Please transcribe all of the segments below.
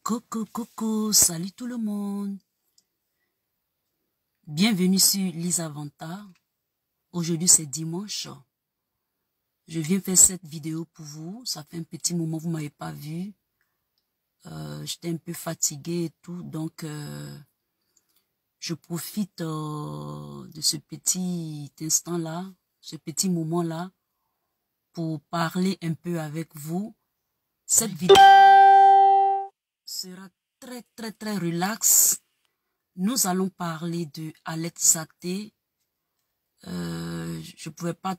Coucou, salut tout le monde. Bienvenue sur Lisa Vanta. Aujourd'hui c'est dimanche. Je viens faire cette vidéo pour vous. Ça fait un petit moment, vous ne m'avez pas vu. J'étais un peu fatiguée et tout, donc je profite de ce petit instant-là, ce petit moment-là, pour parler un peu avec vous. Cette vidéo sera très relax. Nous allons parler de Aleth Saté. Je pouvais pas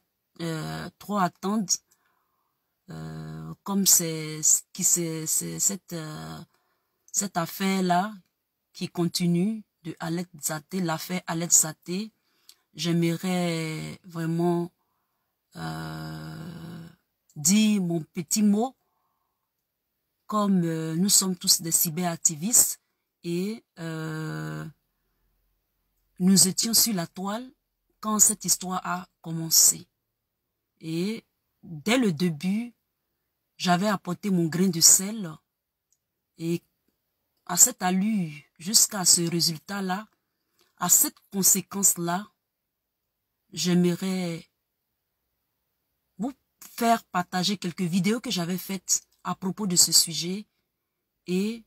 trop attendre. Comme c'est cette affaire-là qui continue de Aleth Saté, l'affaire Aleth Saté, j'aimerais vraiment dire mon petit mot. Comme nous sommes tous des cyberactivistes et nous étions sur la toile quand cette histoire a commencé. Et dès le début, j'avais apporté mon grain de sel. Et à cette allure, jusqu'à ce résultat-là, à cette conséquence-là, j'aimerais vous faire partager quelques vidéos que j'avais faites à propos de ce sujet et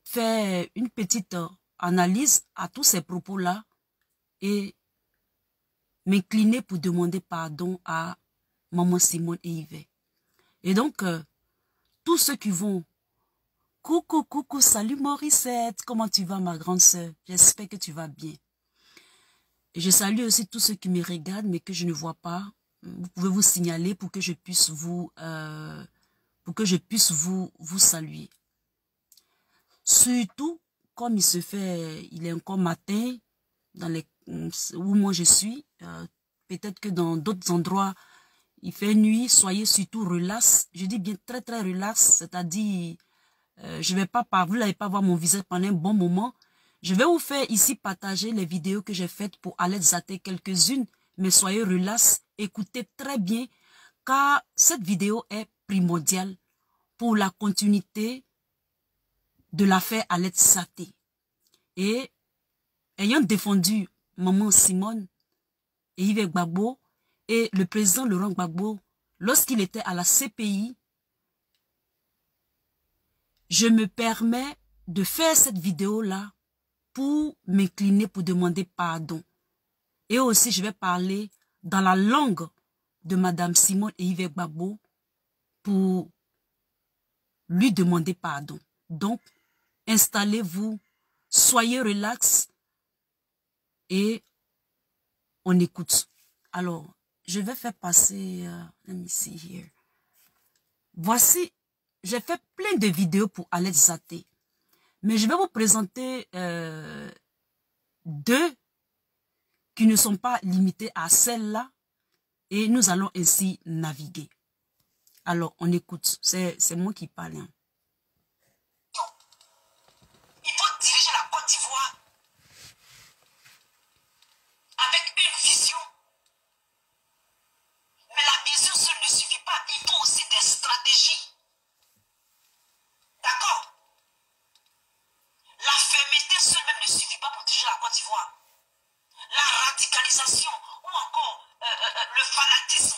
faire une petite analyse à tous ces propos-là et m'incliner pour demander pardon à Maman Simone et Yvette. Et donc, tous ceux qui vont, coucou, salut Morissette, comment tu vas ma grande sœur? J'espère que tu vas bien. Et je salue aussi tous ceux qui me regardent mais que je ne vois pas. Vous pouvez vous signaler pour que je puisse vous, vous saluer. Surtout, comme il est encore matin, dans les où moi je suis, peut-être que dans d'autres endroits, il fait nuit, soyez surtout relax. Je dis bien très relax, c'est-à-dire, je vais pas vous n'allez pas voir mon visage pendant un bon moment. Je vais vous faire ici partager les vidéos que j'ai faites pour Aleth Saté, quelques-unes, mais soyez relax, écoutez très bien, car cette vidéo est primordiale pour la continuité de l'affaire Aleth Saté. Et ayant défendu Maman Simone et Yves Gbagbo et le président Laurent Gbagbo, lorsqu'il était à la CPI, je me permets de faire cette vidéo-là pour m'incliner, pour demander pardon. Et aussi, je vais parler dans la langue de Madame Simone et Yves Gbagbo pour lui demander pardon. Donc, installez-vous, soyez relax et on écoute. Alors, je vais faire passer, let me see here. Voici, j'ai fait plein de vidéos pour Aleth Saté, mais je vais vous présenter deux qui ne sont pas limitées à celle-là et nous allons ainsi naviguer. Alors, on écoute, c'est moi qui parle. Hein. Il faut diriger la Côte d'Ivoire avec une vision. Mais la vision seule ne suffit pas. Il faut aussi des stratégies. D'accord? La fermeté seule même ne suffit pas pour diriger la Côte d'Ivoire. La radicalisation ou encore le fanatisme,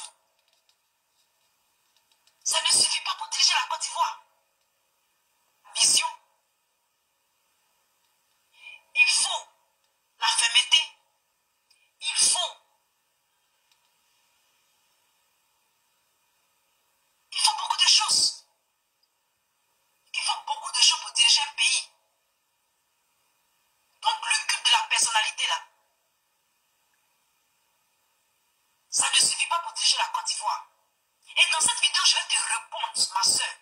ça ne suffit pas pour diriger la Côte d'Ivoire. Vision. Il faut la fermeté. Il faut beaucoup de choses. Il faut beaucoup de choses pour diriger un pays. Donc le culte de la personnalité là, ça ne suffit pas pour diriger la Côte d'Ivoire. Et dans cette vidéo, je vais te répondre, ma soeur.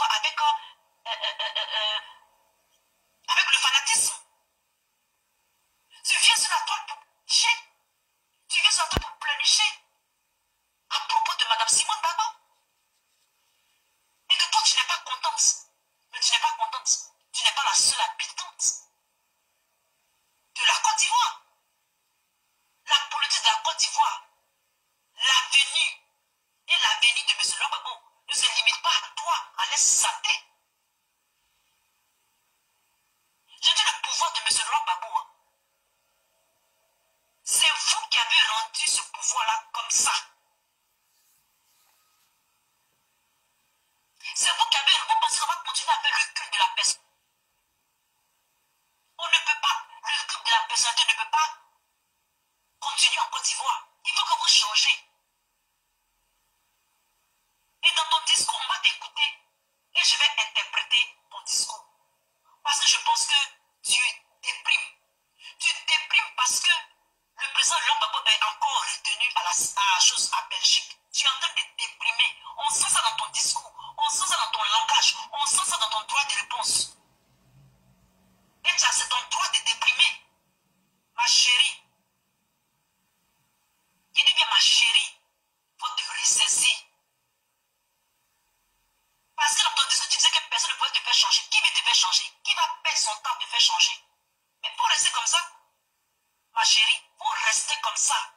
d'Ivoire avec le fanatisme. Tu viens sur la toile pour chier. Tu viens sur la toile pour pleurnicher à propos de Mme Simone Babo. Et que toi, tu n'es pas contente. Mais tu n'es pas contente. Tu n'es pas la seule habitante de la Côte d'Ivoire. La politique de la Côte d'Ivoire, l'avenir et l'avenir de M. Lobabo ne se limite pas à toi, à l'Est-Saté. Je dis le pouvoir de M. Lobabo. Hein. C'est vous qui avez rendu ce pouvoir-là comme ça. C'est vous qui avez... Vous pensez qu'on va continuer avec le culte de la personne. On ne peut pas... Le culte de la personnalité ne peut pas continuer en Côte d'Ivoire. Il faut que vous changez. Et dans ton discours, on va t'écouter. Et je vais interpréter ton discours. Parce que je pense que tu déprimes. Tu déprimes parce que le président Lobabo est encore retenu à la chose à Belgique. Tu es en train de déprimer. On sent ça dans ton discours. On sent ça dans ton langage. On sent ça dans ton droit de réponse. Et ça, c'est ton droit de déprimer. Ma chérie. Je dis bien ma chérie. Faut te ressaisir. Parce que dans ton discours, tu disais que personne ne pouvait te faire changer. Qui va te faire changer? Qui va perdre son temps de te faire changer? Mais pour rester comme ça, ma chérie, pour rester comme ça,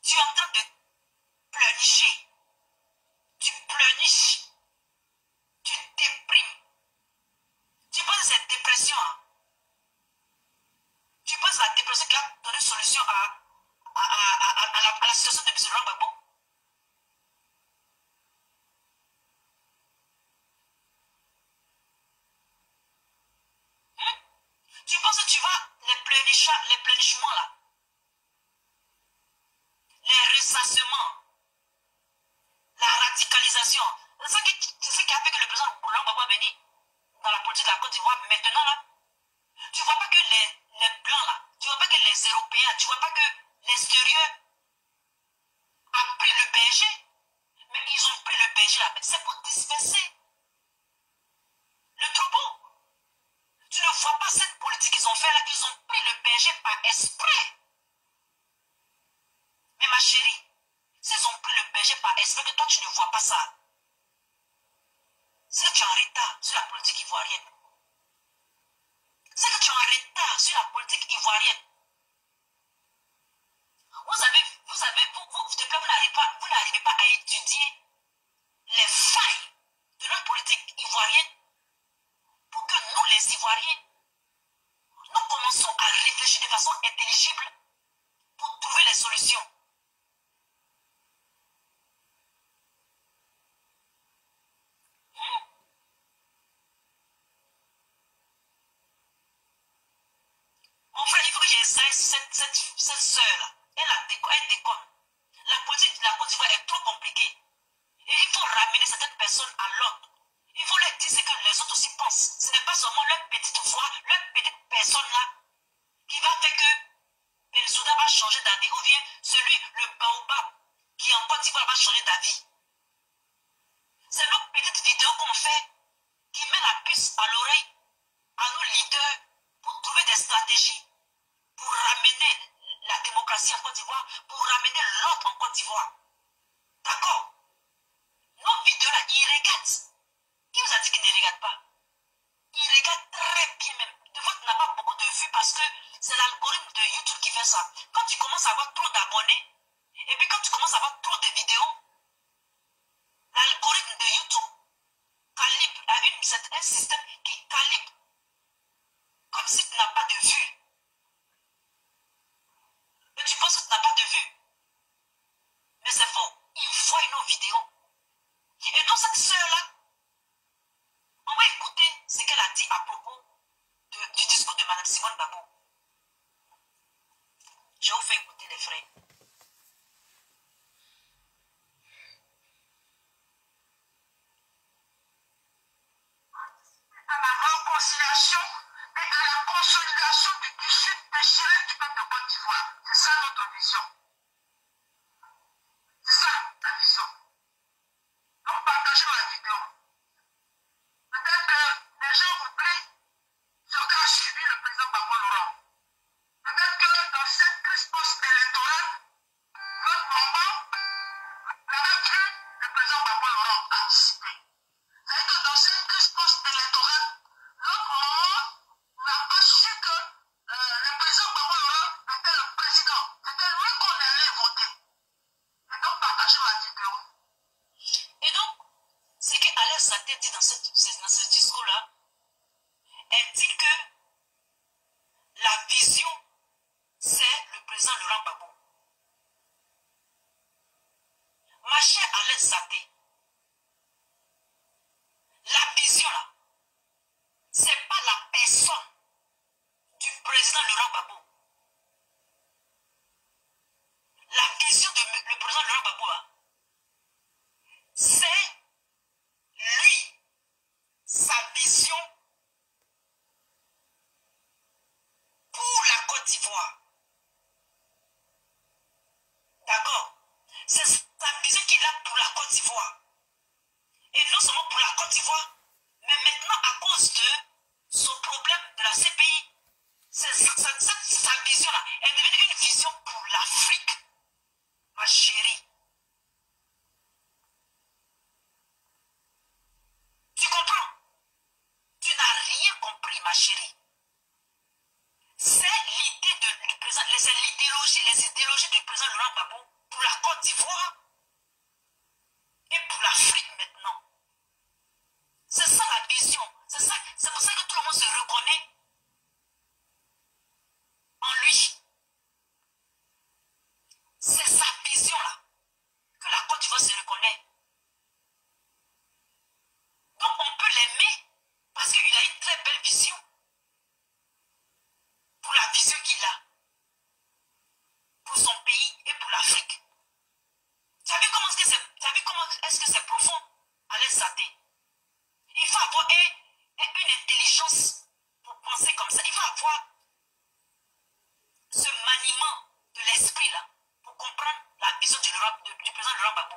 tu es en train de pleurnicher. Tu pleurniches. Tu déprimes. Tu penses que c'est dépression. Hein? Tu penses que la dépression qui a donné solution à la situation de M. Lobabo? Tu penses que tu vas les pleurnichements là, les ressassements, la radicalisation, c'est ce qui a fait que le président Lobabo est venu dans la politique de la Côte d'Ivoire maintenant là. Tu ne vois pas que les blancs là, tu ne vois pas que les Européens, tu ne vois pas que l'extérieur a pris le berger, mais ils ont pris le berger là, c'est pour disperser le troupeau. Tu ne vois pas cette politique qu'ils ont fait là, ils ont pris le berger par esprit. Mais ma chérie, s'ils ont pris le berger par esprit, que toi tu ne vois pas ça, c'est que tu es en retard sur la politique ivoirienne. C'est que tu es en retard sur la politique ivoirienne. Vous, depuis vous n'arrivez pas à étudier les failles de notre politique ivoirienne pour que nous, les Ivoiriens, nous commençons à réfléchir de façon intelligible pour trouver les solutions. Mon frère, il faut que j'essaie cette soeur-là. Elle déconne. La politique de la Côte d'Ivoire est trop compliquée. Et il faut ramener certaines personnes à l'ordre. Il faut leur dire ce que les autres aussi pensent. Ce n'est pas seulement leur petite voix, leur petite personne-là, qui va faire que le Soudan va changer d'avis. Ou bien celui, le baobab, qui en Côte d'Ivoire va changer d'avis. C'est nos petites vidéos qu'on fait, qui met la puce à l'oreille à nos leaders pour trouver des stratégies, pour ramener la démocratie en Côte d'Ivoire, pour ramener l'ordre en Côte d'Ivoire. D'accord? Nos vidéos là, ils regardent. Qui vous a dit qu'ils ne regardent pas? Ils regardent très bien même. De fois, tu n'as pas beaucoup de vues parce que c'est l'algorithme de YouTube qui fait ça. Quand tu commences à avoir trop d'abonnés, et puis quand tu commences à avoir trop de vidéos, l'algorithme de YouTube calibre, c'est un système qui calibre. Comme si tu n'as pas de vues. Et tu penses que tu n'as pas de vues. Mais c'est faux. Ils voient nos vidéos. Et donc cette sœur-là, on va écouter ce qu'elle a dit à propos du discours de Mme Simone Babo. Je vous fais écouter les frères. À la réconciliation et à la consolidation du Saté dit dans ce discours-là, elle dit que la vision, c'est le président Laurent Gbagbo. Ma chère Alain Saté, la vision là, c'est pas la personne du président Laurent Gbagbo. La vision du président Laurent Gbagbo, c'est lui, sa vision pour la Côte d'Ivoire. D'accord? C'est sa vision qu'il a pour la Côte d'Ivoire. Et non seulement pour la Côte d'Ivoire, mais maintenant à cause de son problème de la CPI, sa vision-là est devenue une vision pour l'Afrique. Ma chérie. Tu comprends? Tu n'as rien compris, ma chérie. C'est l'idée du président, c'est les idéologies du président Laurent Gbagbo pour la Côte d'Ivoire et pour l'Afrique maintenant. C'est ça la vision. C'est pour ça que tout le monde se reconnaît en lui. C'est sa vision-là que la Côte d'Ivoire se reconnaît. Donc on peut l'aimer parce qu'il a une très belle vision. Pour la vision qu'il a. Pour son pays et pour l'Afrique. Tu as vu comment est-ce que c'est profond, Alain Saté? Il faut avoir une intelligence pour penser comme ça. Il faut avoir ce maniement de l'esprit là pour comprendre la vision du président Laurent Gbagbo.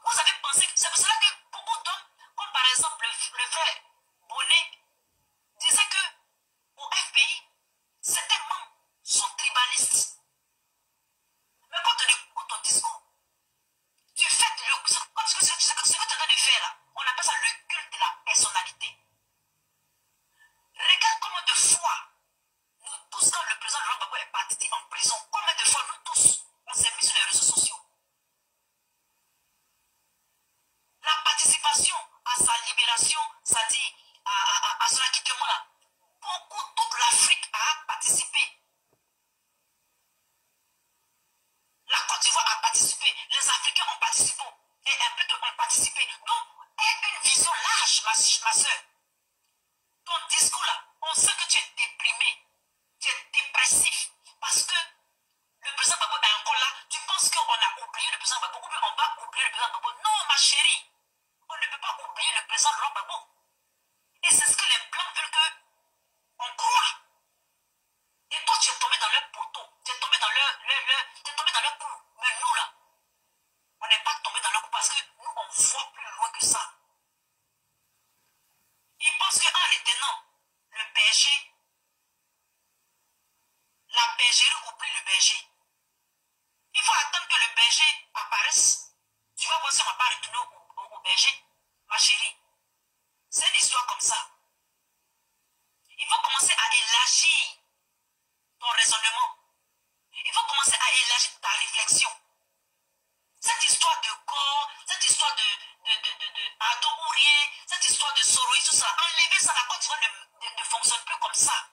Vous avez pensé que c'est pour cela que beaucoup d'hommes, comme par exemple le frère Bonnet, disaient que au FPI, certains membres sont tribalistes. Mais quand on écoute ton discours, tu fais ce que tu es en train de faire là, on appelle ça le culte de la personnalité. Regarde combien de fois, nous tous, quand le président Laurent Gbagbo est parti en prison, combien de fois nous tous, on s'est mis sur les réseaux sociaux. La participation à sa libération, c'est-à-dire à son acquittement là, toute l'Afrique a participé. La Côte d'Ivoire a participé, les Africains ont participé, et un peu ont participé. Donc, aie une vision large, ma soeur. Ton discours là, on sait que tu es déprimé, tu es dépressif, parce que le président Gbagbo est encore là. Tu penses qu'on a oublié le président Gbagbo, ou bien on va oublier le président Gbagbo. Non, ma chérie, on ne peut pas oublier le président Laurent Gbagbo. Et c'est ce que les Blancs veulent qu'on croit. Et toi, tu es tombé dans leur poteau, tu es tombé dans leur cou. Mais nous, là, on n'est pas tombé dans leur cou parce que nous, on voit plus loin que ça. Ils pensent qu'en retenant le berger, la bergerie oublie le berger. Il faut attendre que le berger apparaisse. Tu vas voir si on ne va pas retourner au berger, ma chérie. C'est une histoire comme ça. Il faut commencer à élargir ton raisonnement. Il faut commencer à élargir ta réflexion. Cette histoire de corps, cette histoire de Ado Ourier, cette histoire de Soroï, tout ça, enlevez ça, la Côte d'Ivoire ne fonctionne plus comme ça.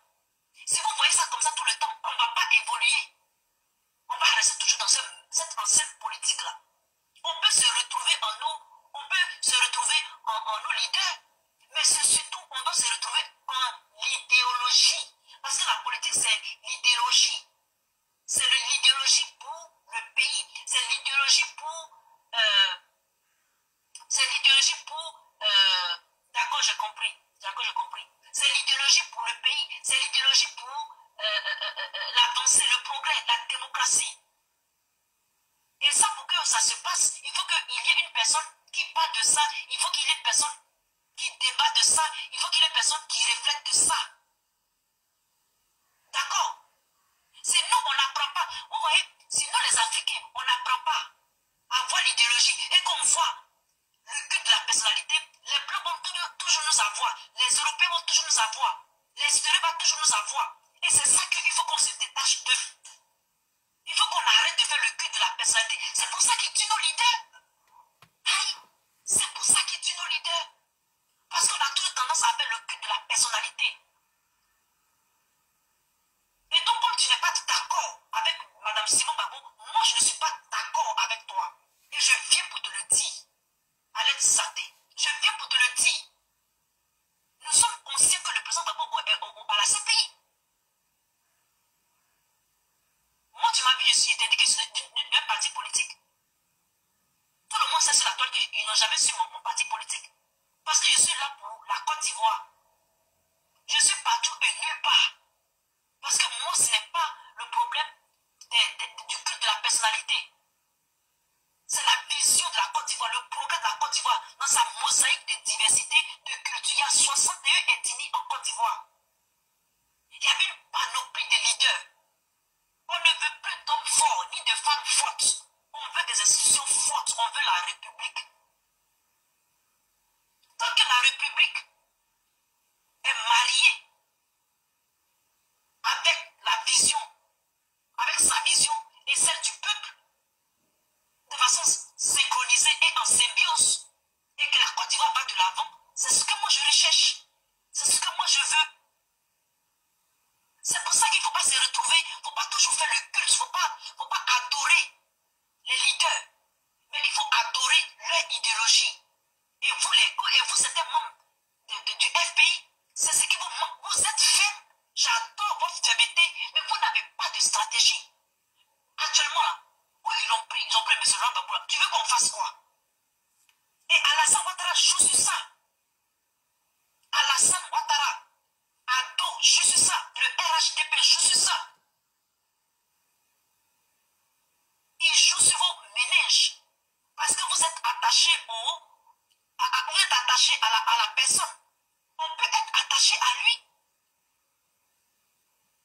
Si vous voyez ça comme ça tout le temps, on ne va pas évoluer. On va rester toujours dans cette ancienne politique-là. On peut se retrouver en nos leaders, mais c'est surtout, on doit se retrouver en l'idéologie. Parce que la politique, c'est l'idéologie. C'est l'idéologie pour le pays. C'est l'idéologie pour... D'accord, j'ai compris. C'est l'idéologie pour le pays. C'est l'idéologie pour l'avancée, le progrès, la démocratie. Et ça, pour que ça se passe, il faut qu'il y ait une personne qui parle de ça. Il faut qu'il y ait une personne qui débat de ça. Il faut qu'il y ait une personne qui reflète de ça. D'accord? Sinon, on n'apprend pas. Vous voyez, sinon les Africains, on n'apprend pas à voir l'idéologie. Et qu'on voit le culte de la personnalité, les Blancs vont toujours nous avoir. Les Européens vont toujours nous avoir. Les Historiens vont toujours nous avoir. Et c'est ça qu'il faut qu'on se détache d'eux. Il faut qu'on arrête de faire le culte de la personnalité. C'est pour ça qu'ils tuent nos leaders. Aïe, c'est pour ça qu'ils tuent nos leaders. fait le culte de la personnalité. Et donc, comme tu n'es pas d'accord avec Mme Simon Gbagbo, moi je ne suis pas d'accord avec toi. Et je viens pour te le dire. Alain Saté, je viens pour te le dire. Nous sommes conscients que le président Gbagbo est à la CPI. Moi, tu m'as vu, je t'ai dit que je suis d'un parti politique. Tout le monde sait sur la toile qu'ils n'ont jamais su mon parti politique. Parce que je suis là pour la Côte d'Ivoire. Je suis partout et nulle part. Parce que moi, ce n'est pas le problème du culte de la personnalité. C'est la vision de la Côte d'Ivoire, le progrès de la Côte d'Ivoire dans sa mosaïque de diversité, de culture. Il y a 61 ethnies en Côte d'Ivoire. Il y a une panoplie de leaders. On ne veut plus d'hommes forts, ni de femmes fortes. On veut des institutions fortes, on veut la République. Tant que la République est mariée avec la vision, avec sa vision et celle du peuple, de façon synchronisée et en symbiose, et que la Côte d'Ivoire va de l'avant, c'est ce que moi je recherche. C'est ce que moi je veux. C'est pour ça qu'il ne faut pas se retrouver, il ne faut pas toujours faire le culte, il ne faut pas adorer les leaders, mais il faut adorer leur idéologie. Et vous certains membres du FPI, c'est ce qui vous manque. Vous êtes faibles. J'adore votre faiblesse, mais vous n'avez pas de stratégie. Actuellement, là, où ils ont pris M. Rambaboula, tu veux qu'on fasse quoi? Et Alassane Ouattara joue sur ça. Alassane Ouattara, Ado joue sur ça. Le RHDP joue sur ça. Ils jouent sur vos ménages. Parce que vous êtes attachés vous êtes attaché à la personne. On peut être attaché à lui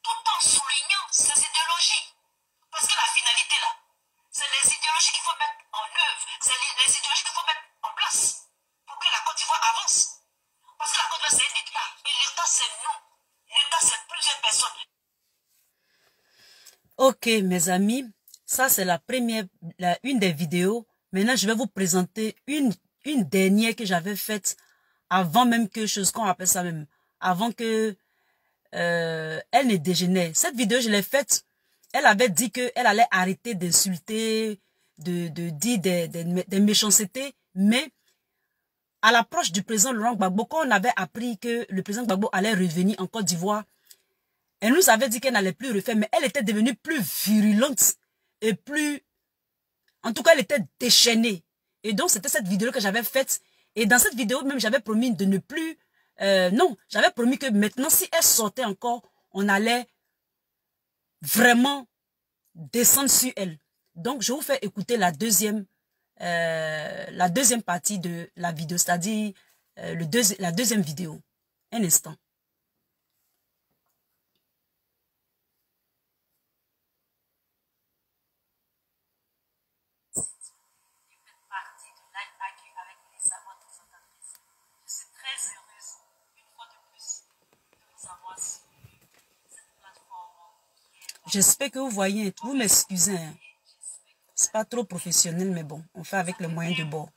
tout en soulignant ses idéologies. Parce que la finalité là, c'est les idéologies qu'il faut mettre en œuvre, c'est les idéologies qu'il faut mettre en place pour que la Côte d'Ivoire avance. Parce que la Côte d'Ivoire c'est un État, et l'État c'est nous. L'État c'est plusieurs personnes. Ok mes amis, ça c'est une des vidéos. Maintenant je vais vous présenter une dernière que j'avais faite avant même que qu'on appelle ça même, avant que elle ne dégénère. Cette vidéo je l'ai faite, elle avait dit qu'elle allait arrêter d'insulter, de dire des méchancetés, mais à l'approche du président Laurent Gbagbo, quand on avait appris que le président Gbagbo allait revenir en Côte d'Ivoire, elle nous avait dit qu'elle n'allait plus refaire, mais elle était devenue plus virulente et plus... En tout cas, elle était déchaînée. Et donc, c'était cette vidéo que j'avais faite. Et dans cette vidéo, même, j'avais promis de ne plus... non, j'avais promis que maintenant, si elle sortait encore, on allait vraiment descendre sur elle. Donc, je vous fais écouter la deuxième partie de la vidéo, c'est-à-dire la deuxième vidéo. Un instant. J'espère que vous voyez, vous m'excusez. Hein. C'est pas trop professionnel, mais bon, on fait avec les moyens de bord.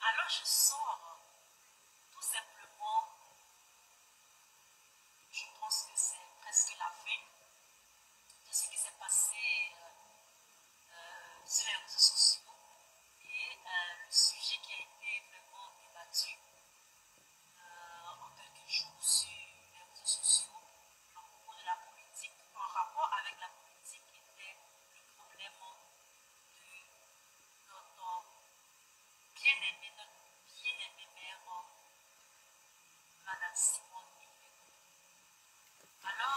Alors je sors tout simplement, je pense que c'est presque la fin de ce qui s'est passé sur les réseaux sociaux et le sujet qui a été vraiment débattu en quelques jours sur les réseaux sociaux à propos de la politique, en rapport avec la politique était le problème de notre bien-aimée mère, Madame Simone Veil. Alors,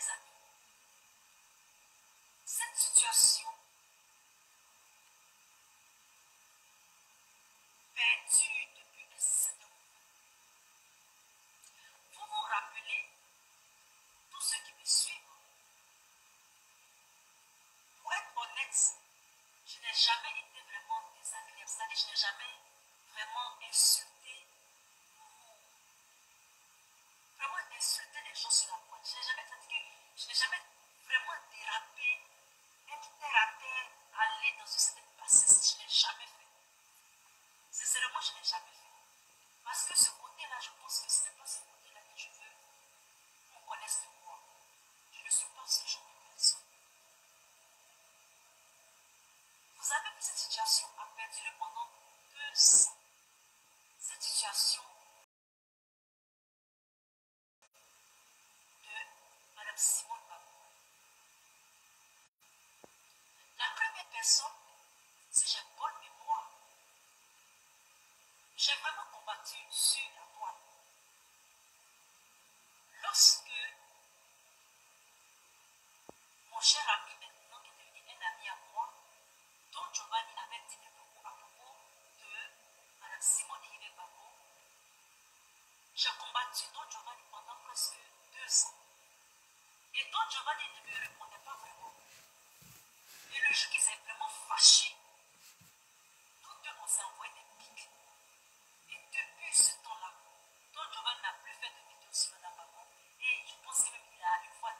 mes amis, cette situation perdure depuis un certain moment. Vous vous rappelez, tous ceux qui me suivent, pour être honnête, je n'ai jamais été vraiment désagréable, c'est-à-dire je n'ai jamais vraiment insulté les gens sur la voie. Je n'ai jamais pratiqué, je n'ai jamais vraiment dérapé, être terre à terre, aller dans une certaine bassesse, je n'ai jamais fait. Sincèrement, je n'ai jamais fait. Parce que ce côté-là, je pense que ce n'est pas ce côté-là que je veux qu'on connaisse de moi. Je ne suis pas ce genre de personne. Vous savez que cette situation a perduré pendant 2 ans. Cette situation de Mme Simone Babou. La première personne, si j'ai bonne mémoire, j'ai vraiment combattu sur la voie. Lorsque mon cher ami maintenant, qui est devenu un ami à moi, dont Giovanni avait dit beaucoup à propos de Mme Simone Yves Babou, j'ai combattu Don Giovanni pendant presque 2 ans. Et Don Giovanni ne me répondait pas vraiment. Et le jour qui s'est vraiment fâché, nous deux, on s'est envoyé des pics. Et depuis ce temps-là, Don Giovanni n'a plus fait de vidéos sur Mme Babou. Et je pense que même qu'il a une fois,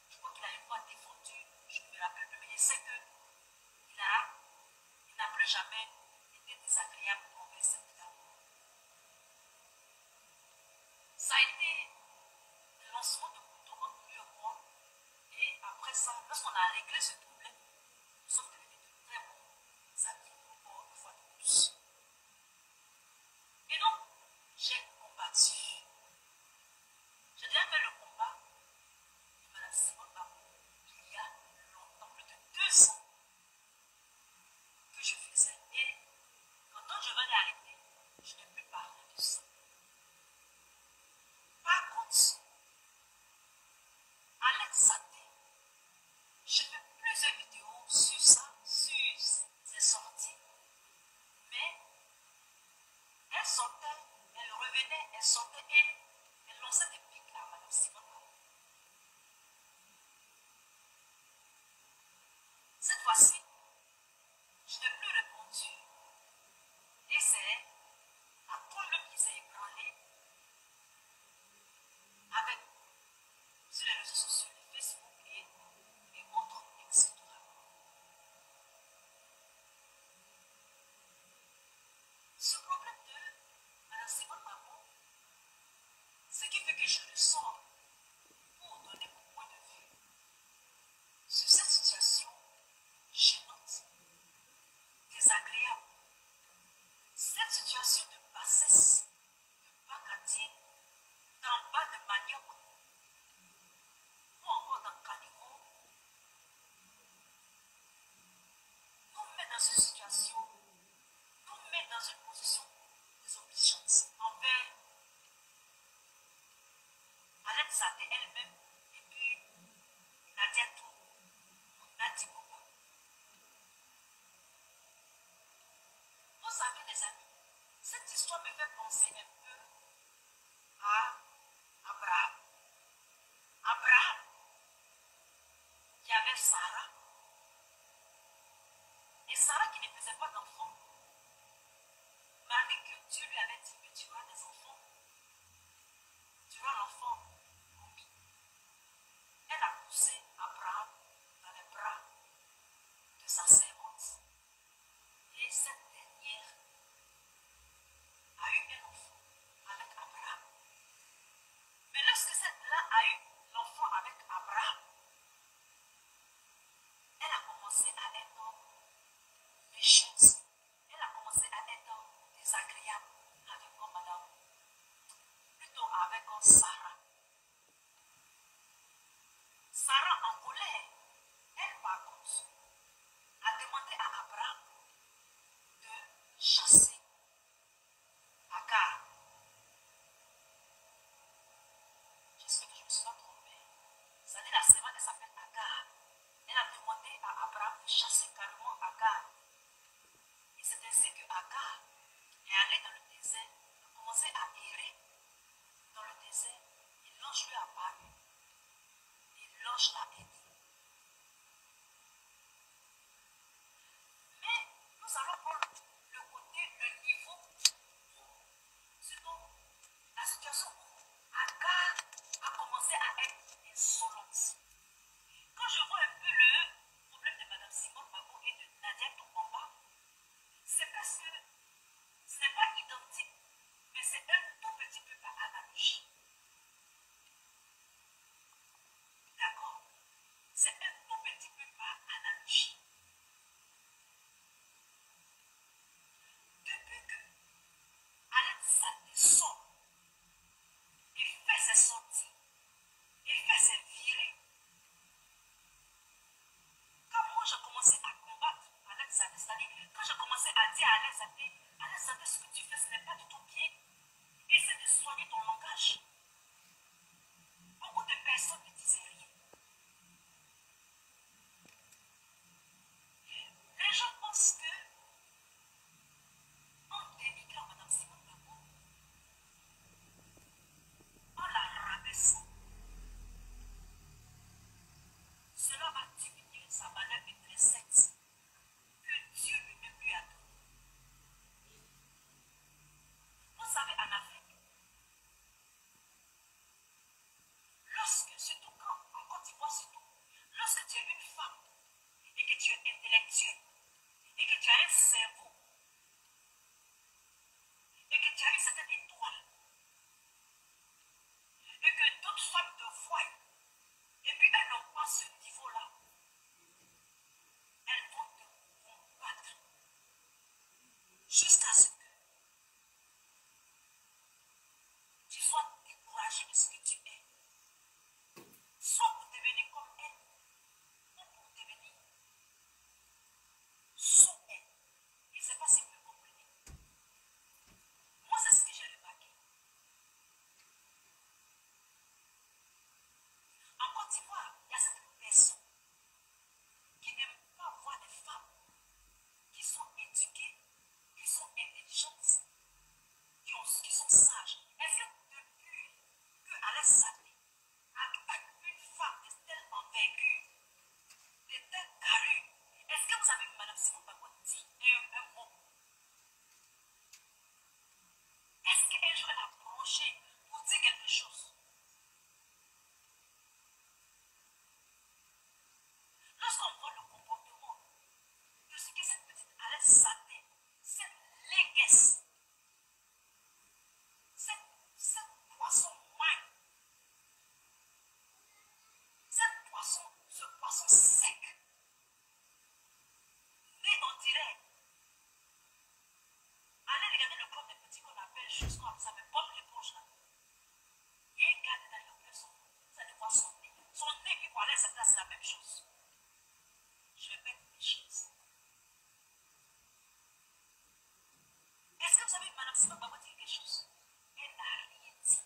je crois qu'il a une fois défendu, je ne me rappelle plus, mais je sais qu'il n'a plus jamais été désagréable envers cette dame. Ça a été le lancement de couteau entre lui et moi. Et après ça, lorsqu'on a réglé ce problème, nous sommes devenus de très bons amis encore une fois de plus. Et donc, j'ai combattu. J'ai déjà fait le combat de Mme Simone Babou il y a longtemps, plus de 2 ans que je faisais. Et quand je venais arrêter, je n'ai plus parlé de ça. Par contre, Alex Saté, j'ai fait plusieurs vidéos sur ça, sur ses sorties, mais elle sortait, elle revenait, elle sortait et elle lançait des pics à Mme Simone Babou. Cette fois-ci, je n'ai plus répondu et c'est à tout le monde qui s'est ébranlé avec sur les réseaux sociaux, les Facebook et autres, etc. Ce problème de Mme Simone Babou, ce qui fait que je le sors pour donner mon point de vue sur cette situation gênante, désagréable, cette situation de bassesse, de bagatine, d'en bas de manioc, ou encore dans caniveau, nous met dans une situation, nous met dans une position désobligeante envers Alex Saté elle-même et puis Nadia Tour, Nadi Bobo. Vous savez les amis, cette histoire me fait penser un peu à Abraham. Abraham, qui avait Sarah, et Sarah qui ne faisait pas d'enfant, malgré que Dieu lui avait dit que tu auras des enfants, tu auras l'enfant promis. Elle a poussé Abraham dans les bras de sa servante. Et cette dernière a eu un enfant avec Abraham. Mais lorsque celle-là a eu l'enfant avec Abraham, elle a commencé à être méchante. Elle a commencé à être désagréable avec moi, madame. tu sois découragé de ce que tu es. Soit pour devenir comme elle, ou pour devenir sous elle. Je ne sais pas si vous me comprenez. Moi, c'est ce que j'ai remarqué. En Côte d'Ivoire, il y a certaines personnes qui n'aiment pas voir des femmes qui sont éduquées, qui sont intelligentes, qui sont sages. Est-ce que depuis que Alès Saté attaque une femme de telle envergure, de telle carrure, est-ce que vous avez vu Mme Simone Bagbo dire un mot? Est-ce qu'un jour elle a approché pour dire quelque chose? Lorsqu'on voit le comportement de ce que cette petite Alès Saté, cette léguesse, cette poisson main, ce poisson sec, né on dirait, allez regarder le corps des petits qu'on appelle juste comme ça, mais Bob l'éponge là. Il y a un gars dedans, il a ouvert son nez, vous allez voir son nez. Son nez qui pour aller à sa place, c'est la même chose. Je répète les choses. Est-ce que vous avez vu Mme Simone Bagbo dire quelque chose? Elle n'a rien dit.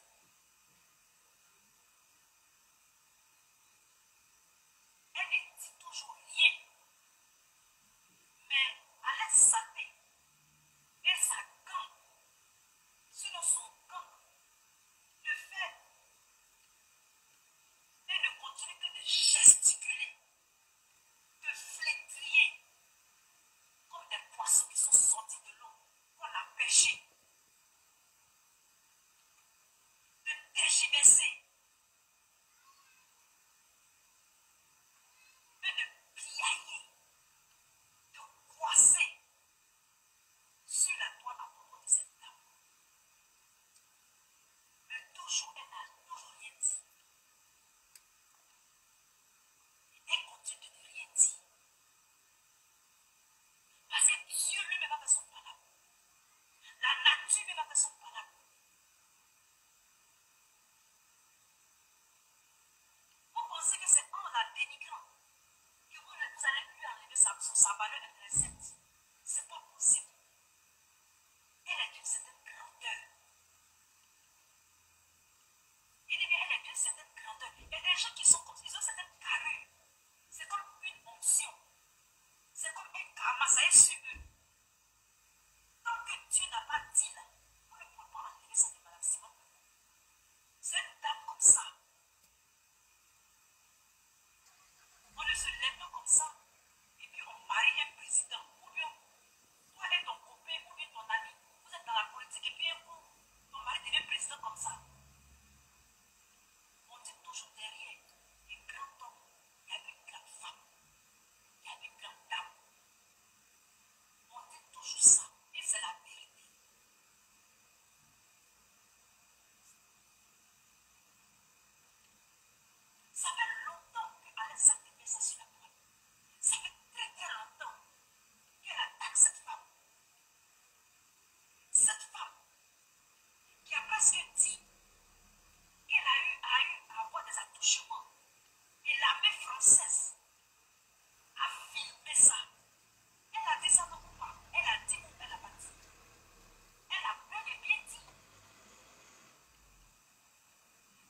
Elle ne dit toujours rien. Mais Alès Saté et sa gang, sinon son gang, le fait et ne continue que de gesticuler, de flétiller, comme des poissons qui sont sortis de l'eau, qu'on a pêché, de tergiverser, de piailler, de croiser sur la toile à propos de cette dame. Mais toujours, elle n'a toujours rien dit. Elle continue de ne rien dire. Parce que Dieu lui-même a fait son palabre. La nature même a fait son palabre. Vous pensez que c'est en la dénigrant que vous allez lui enlever sa valeur intrinsèque. C'est pas possible. Elle est d'une certaine grandeur. Il dit bien, elle est d'une certaine grandeur. Il y a des gens qui sont comme ça, ils ont certaines carrures. C'est comme une onction. C'est comme un karma, ça est sur eux. Tant que Dieu n'a pas dit là, vous ne pouvez pas enlever ça de Mme Simone. C'est une dame comme ça. On ne se lève pas comme ça. Et puis on marie un président. Ou bien, toi et ton copain, ou bien ton ami, vous êtes dans la politique. Et puis un coup, ton mari devient président comme ça. On dit toujours derrière un grand homme, il y a une grande femme. Il y a une grande dame. On dit toujours ça. Et c'est la vérité. Ça fait longtemps que Alès Saté met ça sur la toile. Ça fait très très longtemps qu'elle attaque cette femme. Cette femme qui a presque dit qu'elle a eu à avoir des attouchements. Et l'armée française a filmé ça. Elle a dit ça non ou pas. Elle a dit ou elle n'a pas dit. Elle a bel et bien dit.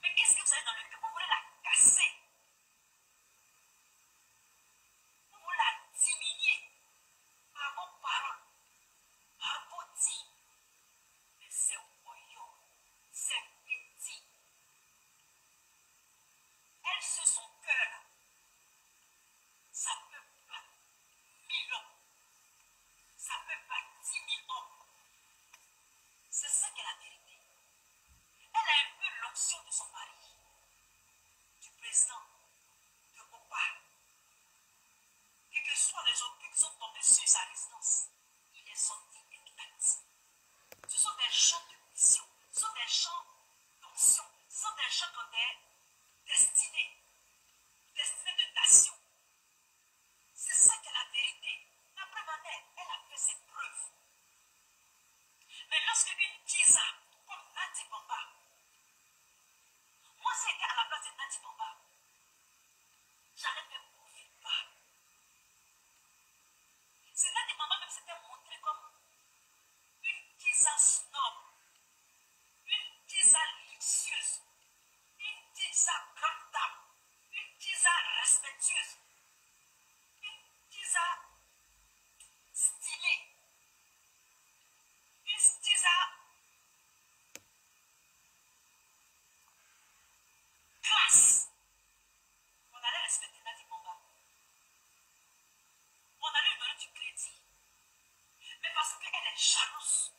Mais qu'est-ce que vous avez dans le cœur? Vous voulez la casser. Vous voulez la diminuer par vos paroles, par vos dits. Mais c'est voyou, c'est petit. Elle, c'est son cœur. Ça peut pas 1000 hommes. Ça peut pas 10 000 hommes. C'est ça qui est la vérité. Elle a un peu l'option de son mari, du président, de Opa. Quels que soient les objets qui sont tombés sur sa résidence, il est sorti intact. Ce sont des champs de mission, ce sont des champs d'option, ce sont des champs qui ont des destinées de nation. C'est ça qui est la vérité. La preuve en est, elle a fait ses preuves. Mais lorsque une Kisa, comme Nati Bamba, s'était montrée comme une tisa snob, une tisa luxueuse, une tisa grande dame, une tisa respectueuse, une tisa stylée, une tisa classe. On allait respecter Nadi Bamba. On allait lui donner du crédit. Mais parce qu'elle est jalouse.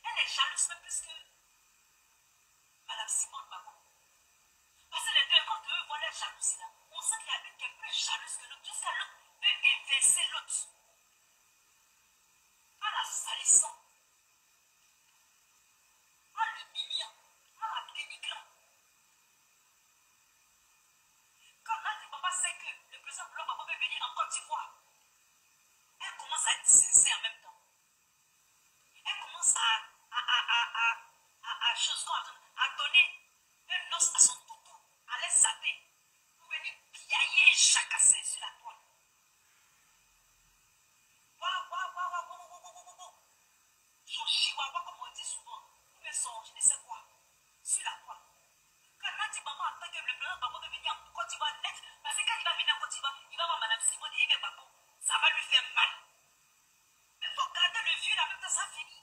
Elle est jalouse même plus que Madame Simone Bako. Parce que les deux, quand eux voient leur jalousie là, on sent qu'il y a une qui est plus jalouse que l'autre, jusqu'à l'autre peut inverser l'autre. En la salissant, en l'humiliant, en la dénigrant. Quand Nadi Bamba sait que le président Blanc Baba veut venir en Côte d'Ivoire, elle commence à être sincère en même temps. Elle commence à donner un os à son toutou, à les saper, pour venir piailler chacasser sur la toile. Son chihuahua, comme on dit souvent, ou bien son je ne sais quoi, sur la toile. Quand Nadi Bamba entend que le président Babo veut venir en Côte d'Ivoire net, parce que quand il va venir en Côte d'Ivoire, il va voir Madame Simone et Yves Babo, ça va lui faire mal. Mais il faut garder le vieux là, même quand ça finit.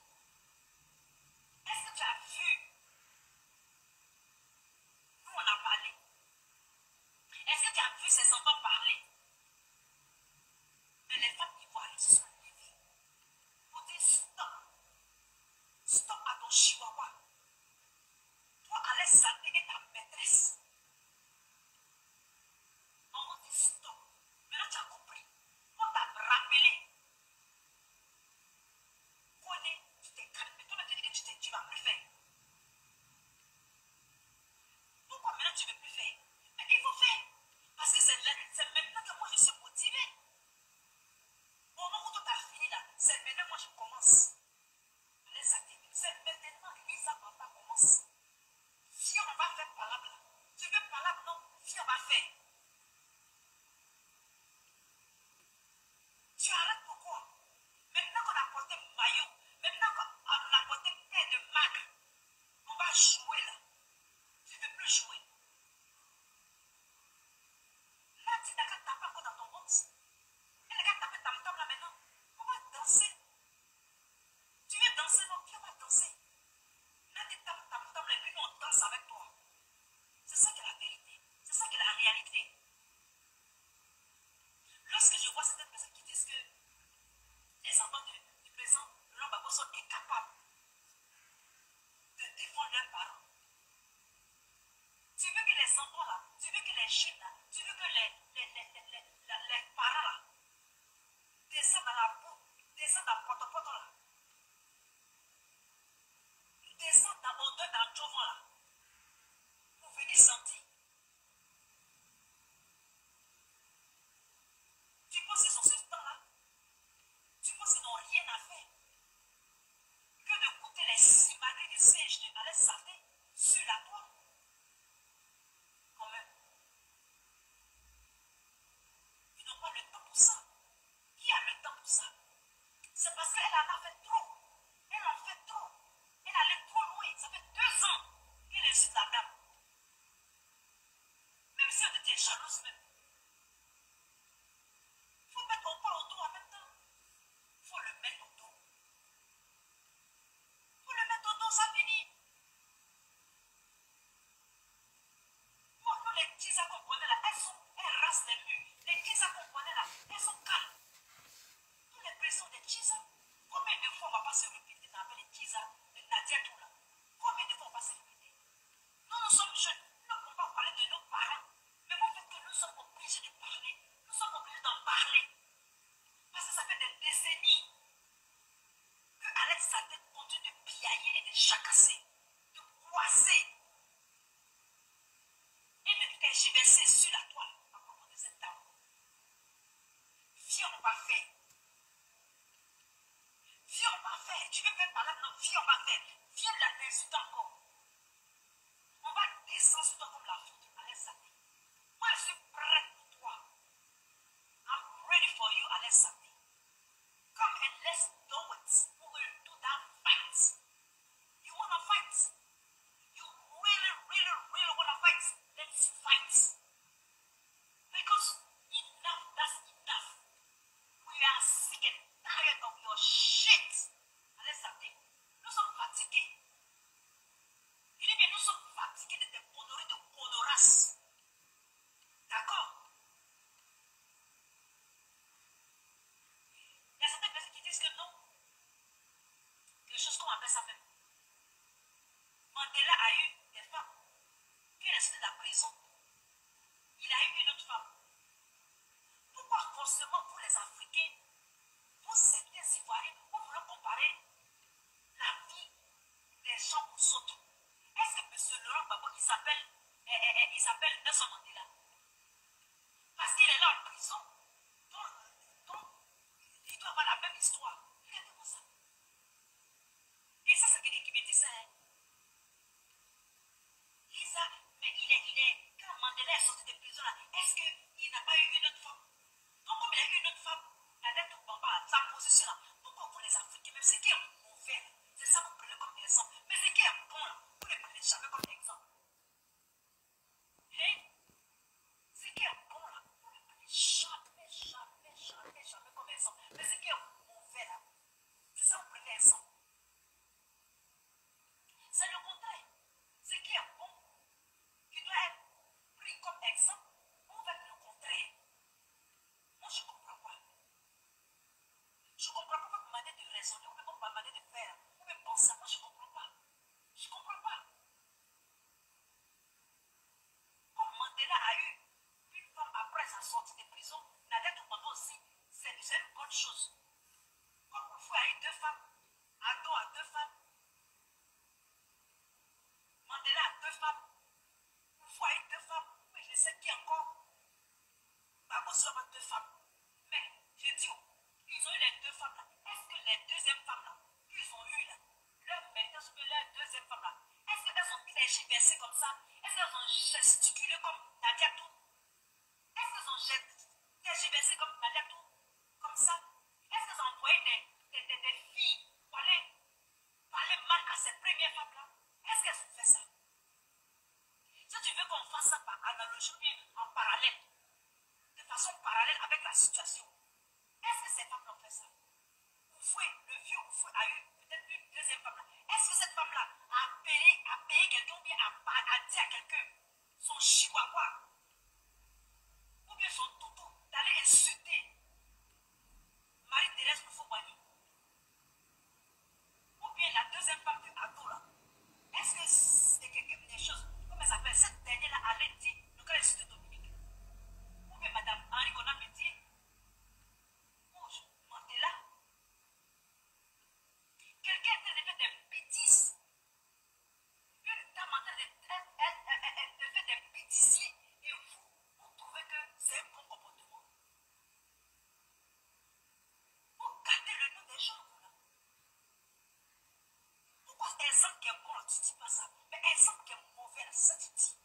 Est-ce que tu as vu? Nous, on a parlé. Est-ce que tu as vu ces enfants parler? Mais les femmes ivoiriennes se sont levées pour dire stop. Stop à ton chihuahua. Toi, allez s'intégrer ta maîtresse. On va dire stop. Maintenant, tu as compris. On t'a rappelé. Connais, tu t'es calmé. Toi, tu dis que tu vas plus faire. Pourquoi maintenant tu ne veux plus faire? Mais il faut faire. Parce que c'est maintenant que moi je suis motivée. Au moment où tout a fini là, c'est maintenant moi je commence. Les activités, c'est maintenant Lisa Bamba commence. Si on va faire palabre là, tu veux palabre non? Si on va faire. Tu arrêtes pourquoi? Maintenant qu'on a porté maillot, maintenant qu'on a porté paire de marque, on va jouer là. Tu ne veux plus jouer. Là, tu n'as qu'à taper encore dans ton ventre. Elle n'a qu'à taper tam-tam là maintenant. On va danser. Tu veux danser, non? Viens, on va danser. Là, tu tapes tam-tam et puis nous, on danse avec toi. C'est ça qui est la vérité. C'est ça qui est la réalité. Lorsque je vois certaines personnes qui disent que les enfants du président Laurent Gbagbo sont incapables de défendre leurs parents. Tu veux que les enfants là, tu veux que les jeunes là, tu veux que les parents là descendent dans la boue, descendent dans le potopoto là, descendent dans l'odeur dans le journal là, pour venir sentir. Tu penses qu'ils ont ce temps-là? Tu penses qu'ils n'ont rien à faire que de goûter les simagrées des singes de Alain Saté sur la toile? Quand même. Ils n'ont pas le temps pour ça. Qui a le temps pour ça? C'est parce qu'elle en a fait trop. Elle en fait trop. Elle allait trop loin. Ça fait 2 ans qu'elle insulte la dame. Même si on était jalouse même. Il faut mettre au pas au dos en même temps. Il faut le mettre au dos. Il faut le mettre au dos, ça finit. Moi, nous, les petits qu'on connaît là, elles rasent les murs. Les petits qu'on connaît là, elles sont calmes. Tous les pressions des Tisa, combien de fois on ne va pas se répéter dans les Tisa, de Nadia tout là? Combien de fois on va se répéter? Nous sommes jeunes, nous ne pouvons pas parler de nos parents. Mais vous faites que nous sommes obligés de parler. Nous sommes obligés d'en parler. Parce que ça fait des décennies que Alex Saté continue de piailler et de chacasser, de coincer et de tergiverser sur la toile à propos de cette dame. Viens, on va faire. Viens, on va faire. Tu veux faire par là? Non, viens, on va faire. Viens la t'insulter encore. On va descendre sur toi comme la foudre à Alex Saté. Moi, je suis prête pour toi. I'm ready for you, Alex Saté. Come and let's Mandela a eu des femmes qui est resté de la prison. Il a eu une autre femme. Pourquoi forcément pour les Africains, pour certains Ivoiriens, vous voulez comparer la vie des gens aux autres? Est-ce que M. Laurent Gbagbo, il s'appelle Nelson Mandela? Parce qu'il est là en prison, donc il doit avoir la même histoire. Regardez-moi ça. Et ça, c'est quelqu'un qui me dit ça. Hein. Lisa, mais quand Mandela est sorti de prison, est-ce qu'il n'a pas eu une autre femme? Donc, comme il a eu une autre femme, la dette de Bamba, sa position là, pourquoi vous les Africains, même ce qui est mauvais, c'est ça vous prenez comme exemple, mais ce qui est bon là, vous ne les prenez jamais comme exemple. Hein? Ce qui est bon là, vous ne les prenez jamais comme exemple, mais ce qui est mauvais là, c'est ça vous prenez exemple. C'est le contraire. Ce qui est bon, qui doit être pris comme exemple, on va être le contraire. Moi, je ne comprends pas. Je ne comprends pas votre manière de raisonner, ou même votre manière de faire, ou même penser. Moi, je ne comprends pas. Je ne comprends pas. Comme Mandela a eu une femme après sa sortie de prison, Nadia Toumano aussi, c'est une bonne chose. Comme vous a eu 2 femmes, Ado a 2 femmes, Mandela a 2 femmes, vous a eu 2 femmes, mais je sais qui encore. Babo seulement 2 femmes. Mais, je dis, ils ont eu les 2 femmes là. Est-ce que les deuxièmes femmes là, qu'ils ont eu là, leur méthode sur leur deuxième femme là, est-ce qu'elles ont tergiversé comme ça? Est-ce qu'elles ont gesticulé comme Nadia Tou? Est-ce qu'elles ont tergiversé comme Nadia Tou? Comme ça? Est-ce qu'elles ont envoyé des filles pour aller parler mal à ces premières femmes là? Est-ce qu'elles ont fait ça? Si tu veux qu'on fasse ça par analogie ou bien en parallèle, de façon parallèle avec la situation, est-ce que ces femmes l'ont fait ça? Oufoué, le vieux Oufoué a eu peut-être une deuxième femme là. Est-ce que cette femme-là a payé quelqu'un ou bien a dit à quelqu'un son chihuahua ou bien son toutou d'aller insulter Marie-Thérèse Oufoué-Bani? Ou bien la deuxième femme de Ado là? Est-ce que c'est quelque chose, comment elle s'appelle, cette dernière-là allait dire le cas insulter Dominique? Ou bien Madame Henri Conan me dit, Mandela, quelqu'un est en train de faire des bêtises. Une dame en train de faire des bêtisiers et vous trouvez que c'est un bon comportement. Vous gardez le nom des gens, vous là. Pourquoi exemple qui est bon, là, tu ne dis pas ça? Mais exemple qui est mauvais, là, c'est ça que tu dis.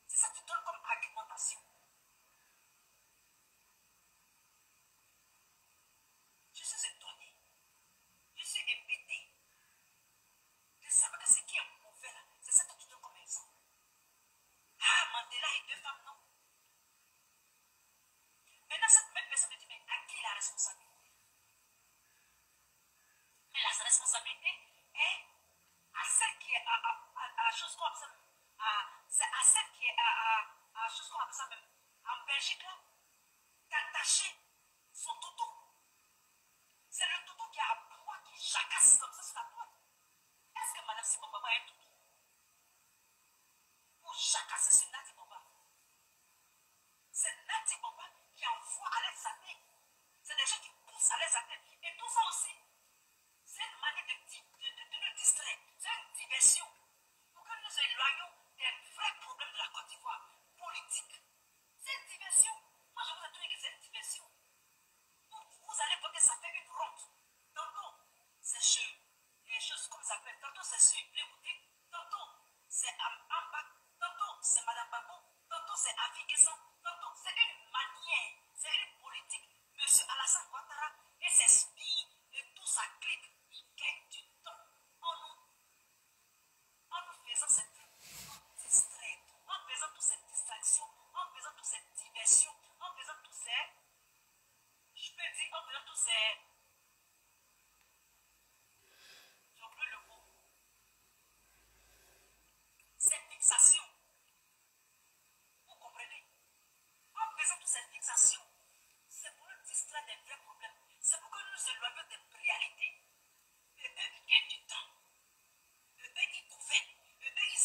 C'est ça que tu donnes comme argumentation. Je suis étonné. Je suis embêté. Je sais pas que ce qui est mauvais là, c'est ça que tu donnes comme exemple. Ah, Mandela et 2 femmes, non. Maintenant, cette même personne me dit, mais à qui la responsabilité? Mais la responsabilité est à celle qui est à chose comme ça, à celle qui est à chose comme ça même, en Belgique là, d'attacher son toutou. C'est le toutou qui a un poids qui jacasse comme ça sur la poigne. Est-ce que Madame Simon Baba a un toutou pour jacasser sur Nati Baba? C'est Nati Baba qui envoie à l'aide sa tête. C'est des gens qui poussent à l'aide sa tête. Et tout ça aussi, c'est une manière de nous distraire. C'est une diversion. Pour que nous éloignons des vrais problèmes de la Côte d'Ivoire politique. C'est une diversion. Moi, je vous ai dit que c'est une diversion. Vous allez voir que ça fait une ronde. Tantôt, c'est sur les choses comme ça s'appelle. Tantôt, c'est sur les boutiques. Tantôt, c'est en bas. Tantôt, c'est Madame Babo. Tantôt, c'est Afi Kessan. Tantôt, c'est une manière. C'est une politique. Monsieur Alassane Ouattara et ses spies et tout ça clique. Ils gagnent du temps en nous faisant cette distraite, en faisant toutes ces distractions, en faisant toutes ces diversions, en faisant tous ces, je peux dire, en faisant tous ces, j'oublie le mot, ces fixations. Vous comprenez? En faisant toutes ces fixations, c'est pour nous distraire des vrais problèmes. C'est pour que nous nous éloignions des réalités. Eux, ils gagnent du temps. Eux, ils gouvernent. Eux, ils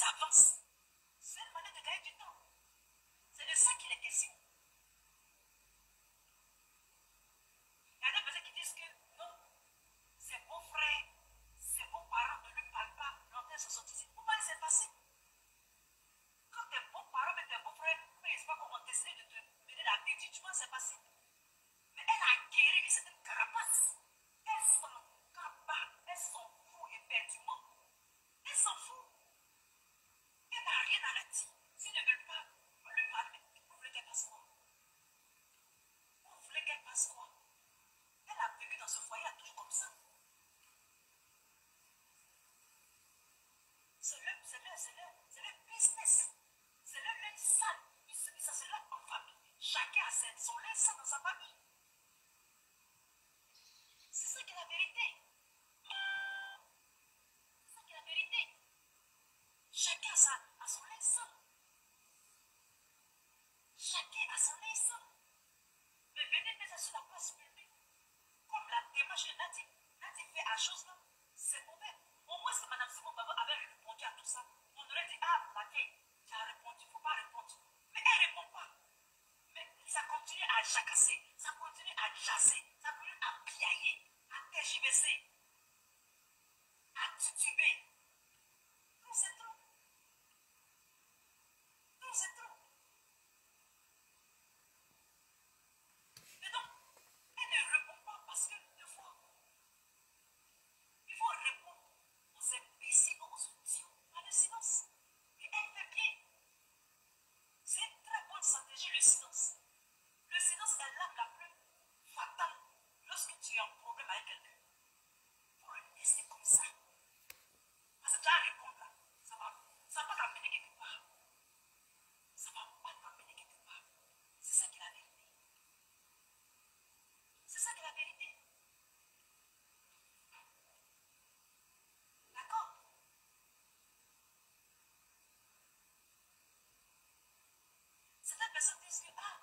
personnes disent que, ah,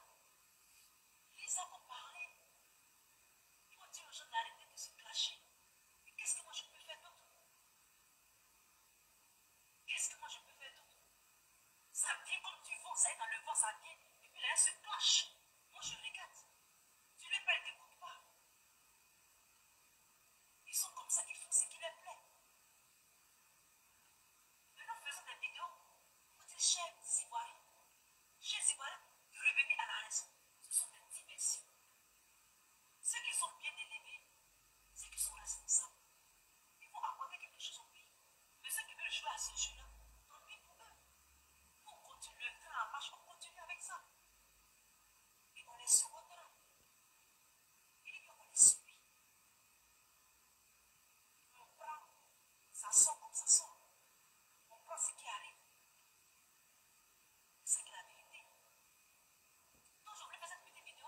Lisa pour parler. Ils vont dire aux gens d'arrêter de se clasher. Mais qu'est-ce que moi je peux faire d'autre? Qu'est-ce que moi je peux faire d'autre? Ça vient comme du vent, ça est dans le vent, ça vient. Et puis là, elle se clash. Moi, je regarde. Tu ne pas, ils ne t'écoutent pas. Ils sont comme ça, ils font ce qui leur plaît. Maintenant, faisons des vidéos. Vous dites, chers Ivoiriens, de revenir à la raison. Ce sont des dimensions. Ceux qui sont bien élevés, ceux qui sont responsables, ils vont apporter quelque chose au pays. Mais ceux qui veulent jouer à ce jeu-là, tant pis pour eux. On continue le train en marche, on continue avec ça. Et on les suit au train. Et on les suit. On prend, ça sort comme ça sort. On prend ce qui arrive. C'est ça qui est la vérité. Donc je voulais faire cette petite vidéo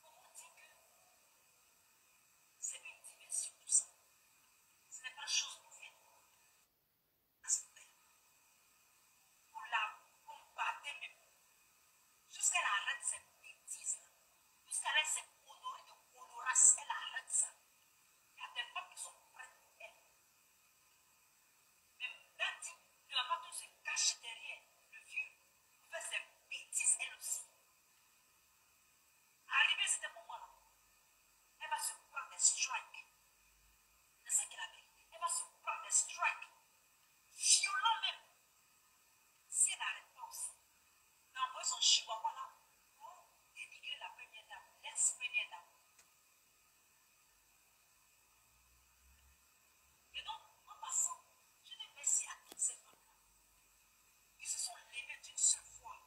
pour vous dire que c'est une dimension tout ça. Ce n'est pas chose nouvelle. Pour la combattre même. Jusqu'à la arrête cette bêtise. Jusqu'à la cette honorée de honorace, elle arrête ça. Il y a des femmes qui sont prêtes pour elle. Mais Nati ne va pas tout se cacher derrière le vieux pour faire ses bêtises elle aussi. Arrivé à ce moment-là, elle va se prendre des strikes. C'est ça qu'elle a dit. Elle va se prendre des strikes. Violents même. Si elle n'arrête pas aussi, d'envoyer son chihuahua là pour dénigrer la première dame, l'ex-première dame. Et donc, en passant, je dis merci à toutes ces femmes-là qui se sont levées d'une seule fois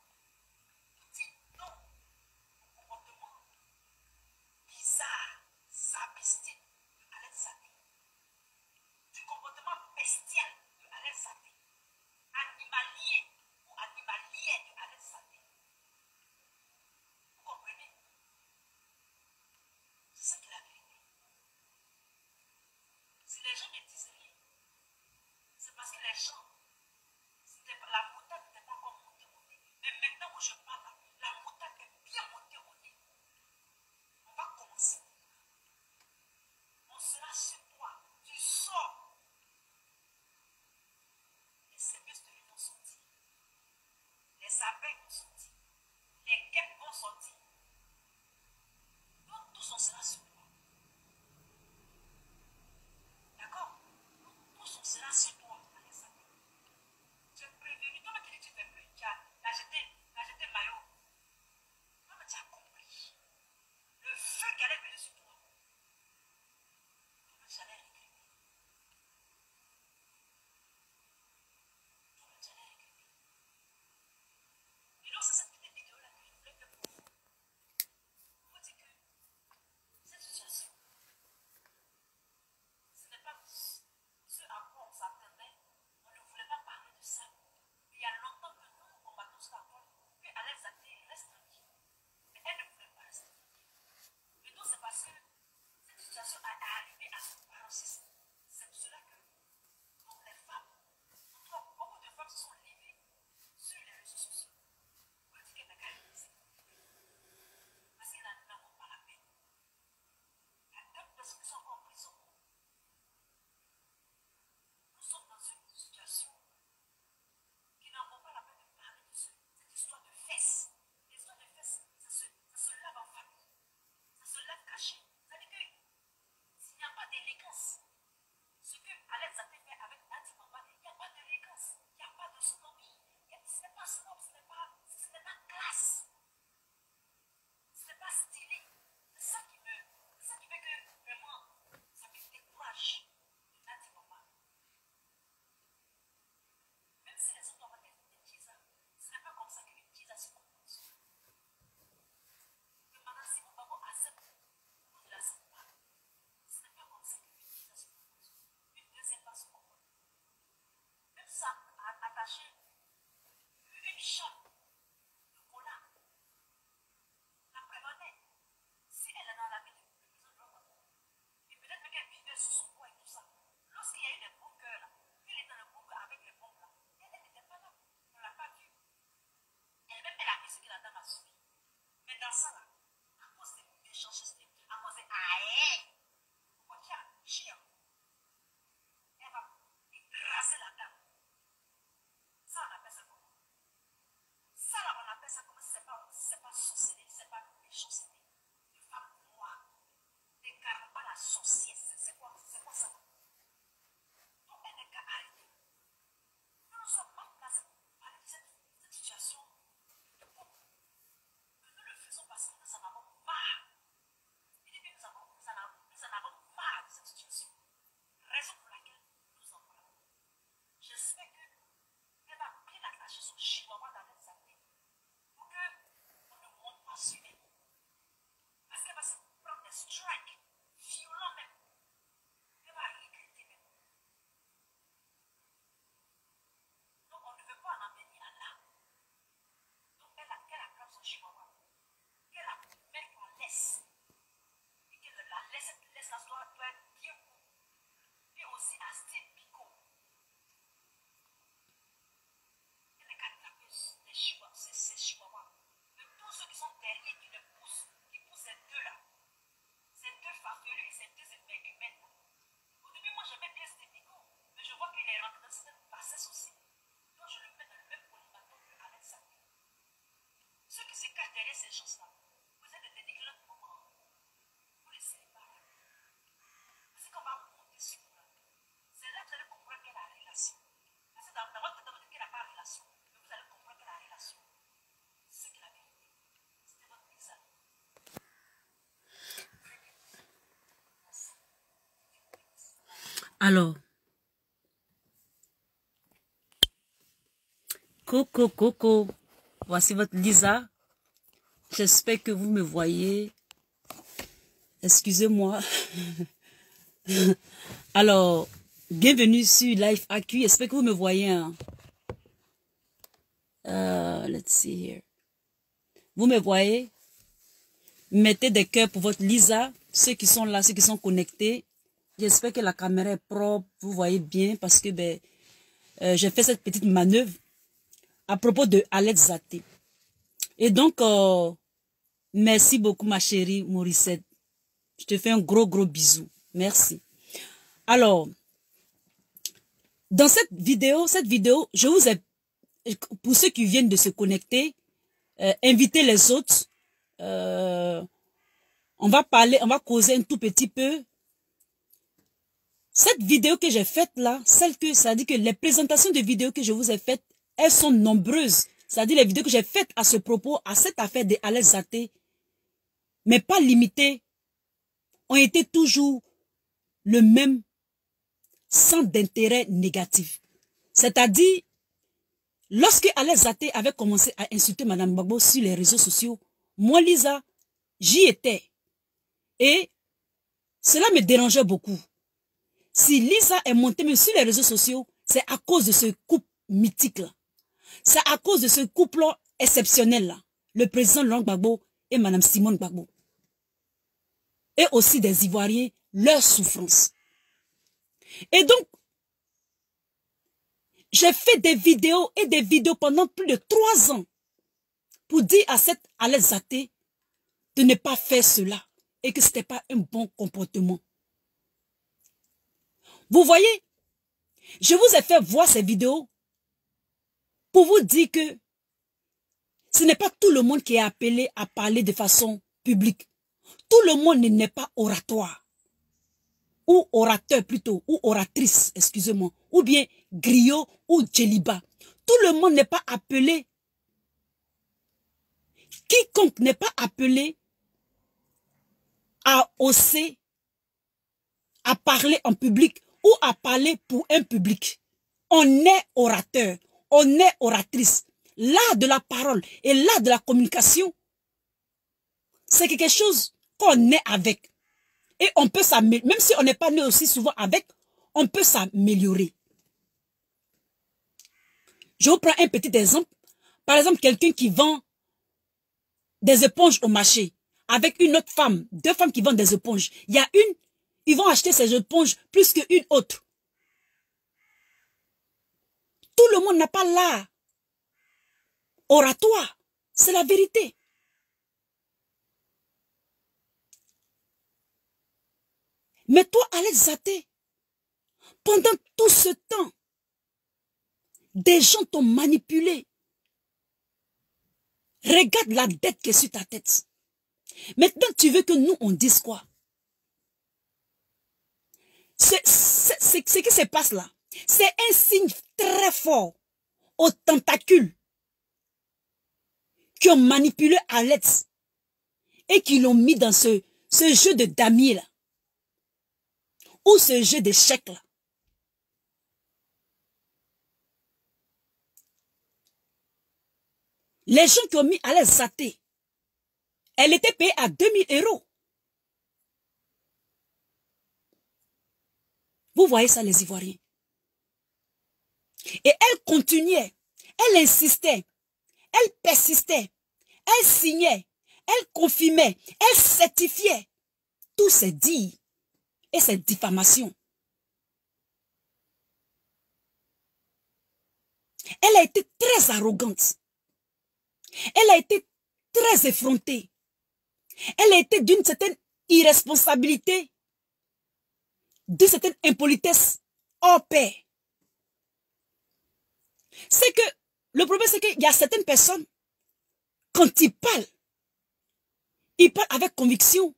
pour dire non au comportement bizarre, sadistique de Alain Saté, du comportement bestial de Alain Saté, animalier ou animalier de Alain Saté. Vous comprenez? C'est ça qui est la vérité. Si les gens ne disent rien, c'est parce que les gens, la moutarde n'était pas encore montée au nez. Mais maintenant que je parle, la moutarde est bien montée au nez. On va commencer. On sera sur toi. Tu sors. Les services de lui vont sortir. Les abeilles vont sortir. Les guêpes vont sortir. Donc tous on sera sur toi. D'accord? Donc tous on sera sur toi. Allez, ça. Alors, Coco, voici votre Lisa. J'espère que vous me voyez. Excusez-moi. Alors, bienvenue sur Life AQ. J'espère que vous me voyez. Hein. Let's see here. Vous me voyez? Mettez des cœurs pour votre Lisa. Ceux qui sont là, ceux qui sont connectés. J'espère que la caméra est propre. Vous voyez bien parce que j'ai fait cette petite manœuvre à propos de Alex Zaté. Et donc, merci beaucoup ma chérie Morissette. Je te fais un gros bisou. Merci. Alors, dans cette vidéo, je vous ai, pour ceux qui viennent de se connecter, inviter les autres. On va causer un tout petit peu. Cette vidéo que j'ai faite là, ça dit que les présentations de vidéos que je vous ai faites, elles sont nombreuses. C'est-à-dire les vidéos que j'ai faites à ce propos, à cette affaire de Alex Zaté, mais pas limitées, ont été toujours le même centre d'intérêt négatif. C'est-à-dire, lorsque Alex Zaté avait commencé à insulter Madame Gbagbo sur les réseaux sociaux, moi, Lisa, j'y étais. Et cela me dérangeait beaucoup. Si Lisa est montée même sur les réseaux sociaux, c'est à cause de ce couple mythique-là. C'est à cause de ce couple exceptionnel-là. Le président Laurent Gbagbo et Madame Simone Gbagbo. Et aussi des Ivoiriens, leur souffrance. Et donc, j'ai fait des vidéos et des vidéos pendant plus de 3 ans pour dire à cette Alex Zaté de ne pas faire cela et que ce n'était pas un bon comportement. Vous voyez, je vous ai fait voir ces vidéos pour vous dire que ce n'est pas tout le monde qui est appelé à parler de façon publique. Tout le monde n'est pas oratoire. Ou orateur plutôt, ou oratrice, excusez-moi. Ou bien griot ou djeliba. Tout le monde n'est pas appelé. Quiconque n'est pas appelé à oser, à parler en public ou à parler pour un public. On est orateur, on est oratrice. L'art de la parole et l'art de la communication, c'est quelque chose qu'on est avec. Et on peut s'améliorer. Même si on n'est pas né aussi souvent avec, on peut s'améliorer. Je vous prends un petit exemple. Par exemple, quelqu'un qui vend des éponges au marché avec une autre femme, 2 femmes qui vendent des éponges. Il y a une, ils vont acheter ces éponges plus qu'une autre. Tout le monde n'a pas l'art oratoire. C'est la vérité. Mais toi, Alex Zaté, pendant tout ce temps, des gens t'ont manipulé. Regarde la dette qui est sur ta tête. Maintenant, tu veux que nous, on dise quoi? Ce qui se passe là, c'est un signe très fort aux tentacules qui ont manipulé Alex et qui l'ont mis dans ce jeu de damier là. Ou ce jeu d'échecs là. Les gens qui ont mis Alex Zaté, elle était payée à 2000 €. Vous voyez ça, les Ivoiriens. Et elle continuait, elle insistait, elle persistait, elle signait, elle confirmait, elle certifiait. Tout c'est dit. Et c'est diffamation. Elle a été très arrogante. Elle a été très effrontée. Elle a été d'une certaine irresponsabilité, d'une certaine impolitesse hors pair. C'est que, le problème c'est qu'il y a certaines personnes, quand ils parlent avec conviction,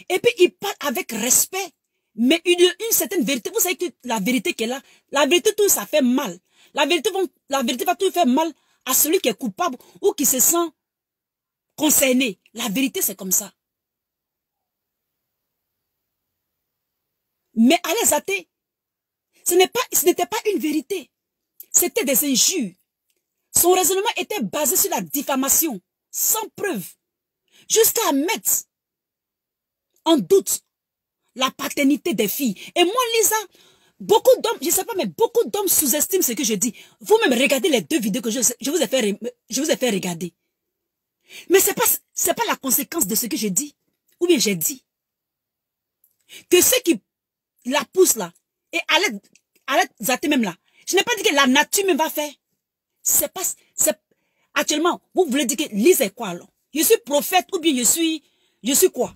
et puis ils parlent avec respect, mais une certaine vérité. Vous savez que la vérité qui est là, la vérité tout ça fait mal. La vérité va tout faire mal à celui qui est coupable ou qui se sent concerné. La vérité c'est comme ça. Mais Alex Zaté, Ce n'était pas une vérité. C'était des injures. Son raisonnement était basé sur la diffamation, sans preuve, jusqu'à mettre en doute la paternité des filles. Et moi, Lisa, beaucoup d'hommes, je ne sais pas, mais beaucoup d'hommes sous-estiment ce que je dis. Vous-même, regardez les 2 vidéos que je vous ai fait regarder. Mais c'est pas la conséquence de ce que je dis. Ou bien j'ai dit. Que ceux qui la poussent là, et allez zater même là, je n'ai pas dit que la nature me va faire. Actuellement, vous voulez dire que Lisa est quoi alors? Je suis prophète ou bien je suis quoi?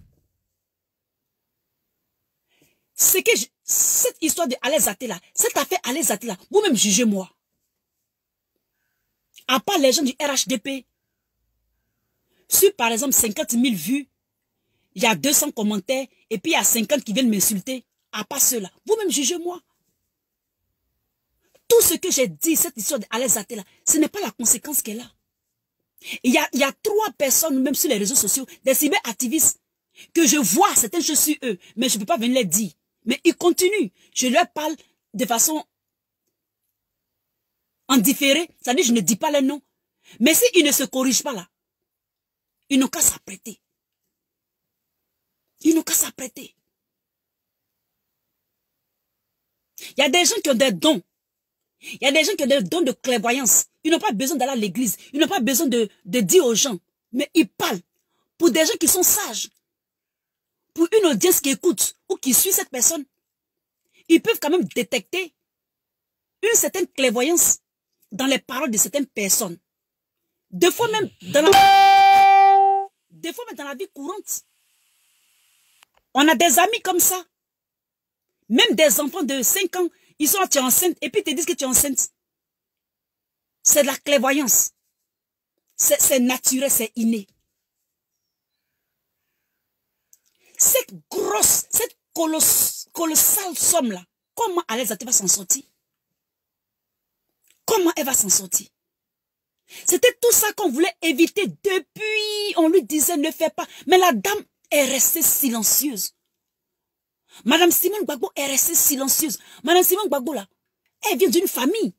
C'est que cette histoire de aller zater là, cette affaire aller zater là, vous-même jugez-moi. À part les gens du RHDP, sur par exemple 50 000 vues, il y a 200 commentaires, et puis il y a 50 qui viennent m'insulter, à part ceux-là. Vous-même jugez-moi. Tout ce que j'ai dit, cette histoire d'aller zater là, ce n'est pas la conséquence qu'elle a. Il y a 3 personnes, même sur les réseaux sociaux, des cyberactivistes, que je vois certaines choses sur eux, mais je ne peux pas venir les dire. Mais ils continuent. Je leur parle de façon en différé, c'est-à-dire je ne dis pas leur nom. Mais s'ils ne se corrigent pas là, ils n'ont qu'à s'apprêter. Ils n'ont qu'à s'apprêter. Il y a des gens qui ont des dons. Il y a des gens qui ont des dons de clairvoyance. Ils n'ont pas besoin d'aller à l'église. Ils n'ont pas besoin de dire aux gens. Mais ils parlent pour des gens qui sont sages. Pour une audience qui écoute ou qui suit cette personne. Ils peuvent quand même détecter une certaine clairvoyance dans les paroles de certaines personnes. Des fois même dans la vie courante. On a des amis comme ça. Même des enfants de 5 ans, ils sont là, tu es enceinte, et puis ils te disent que tu es enceinte. C'est de la clairvoyance. C'est naturel, c'est inné. Cette colossale somme-là, comment Alexandre va s'en sortir? Comment elle va s'en sortir? C'était tout ça qu'on voulait éviter depuis. On lui disait ne fais pas. Mais la dame est restée silencieuse. Madame Simone Gbagbo est restée silencieuse. Madame Simone Gbagbo là, elle vient d'une famille.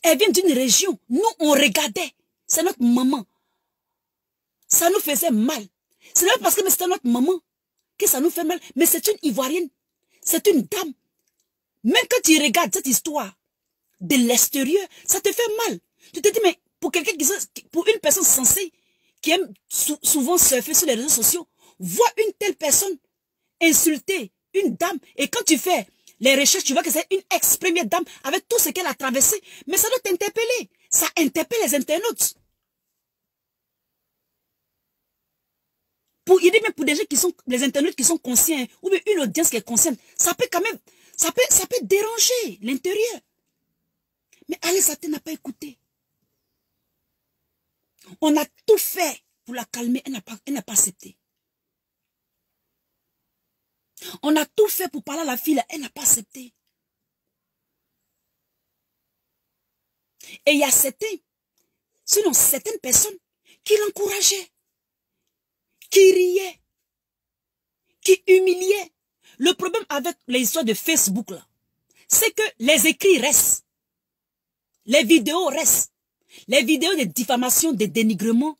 Elle vient d'une région. Nous, on regardait. C'est notre maman. Ça nous faisait mal. Ce n'est pas parce que c'était notre maman que ça nous fait mal. Mais c'est une Ivoirienne. C'est une dame. Même quand tu regardes cette histoire de l'extérieur, ça te fait mal. Tu te dis, mais pour quelqu'un pour une personne sensée, qui aime souvent surfer sur les réseaux sociaux, voir une telle personne insulter une dame, et quand tu fais les recherches, tu vois que c'est une ex-première dame avec tout ce qu'elle a traversé, mais ça doit t'interpeller. Ça interpelle les internautes. Il dit même pour des gens qui sont, les internautes qui sont conscients, ou bien une audience qui est consciente, ça peut quand même, ça peut déranger l'intérieur. Mais Alexandre n'a pas écouté. On a tout fait pour la calmer, elle n'a pas accepté. On a tout fait pour parler à la fille, elle n'a pas accepté. Et il y a certaines personnes qui l'encourageaient, qui riaient, qui humiliaient. Le problème avec les histoires de Facebook, là, c'est que les écrits restent. Les vidéos restent. Les vidéos de diffamation, de dénigrement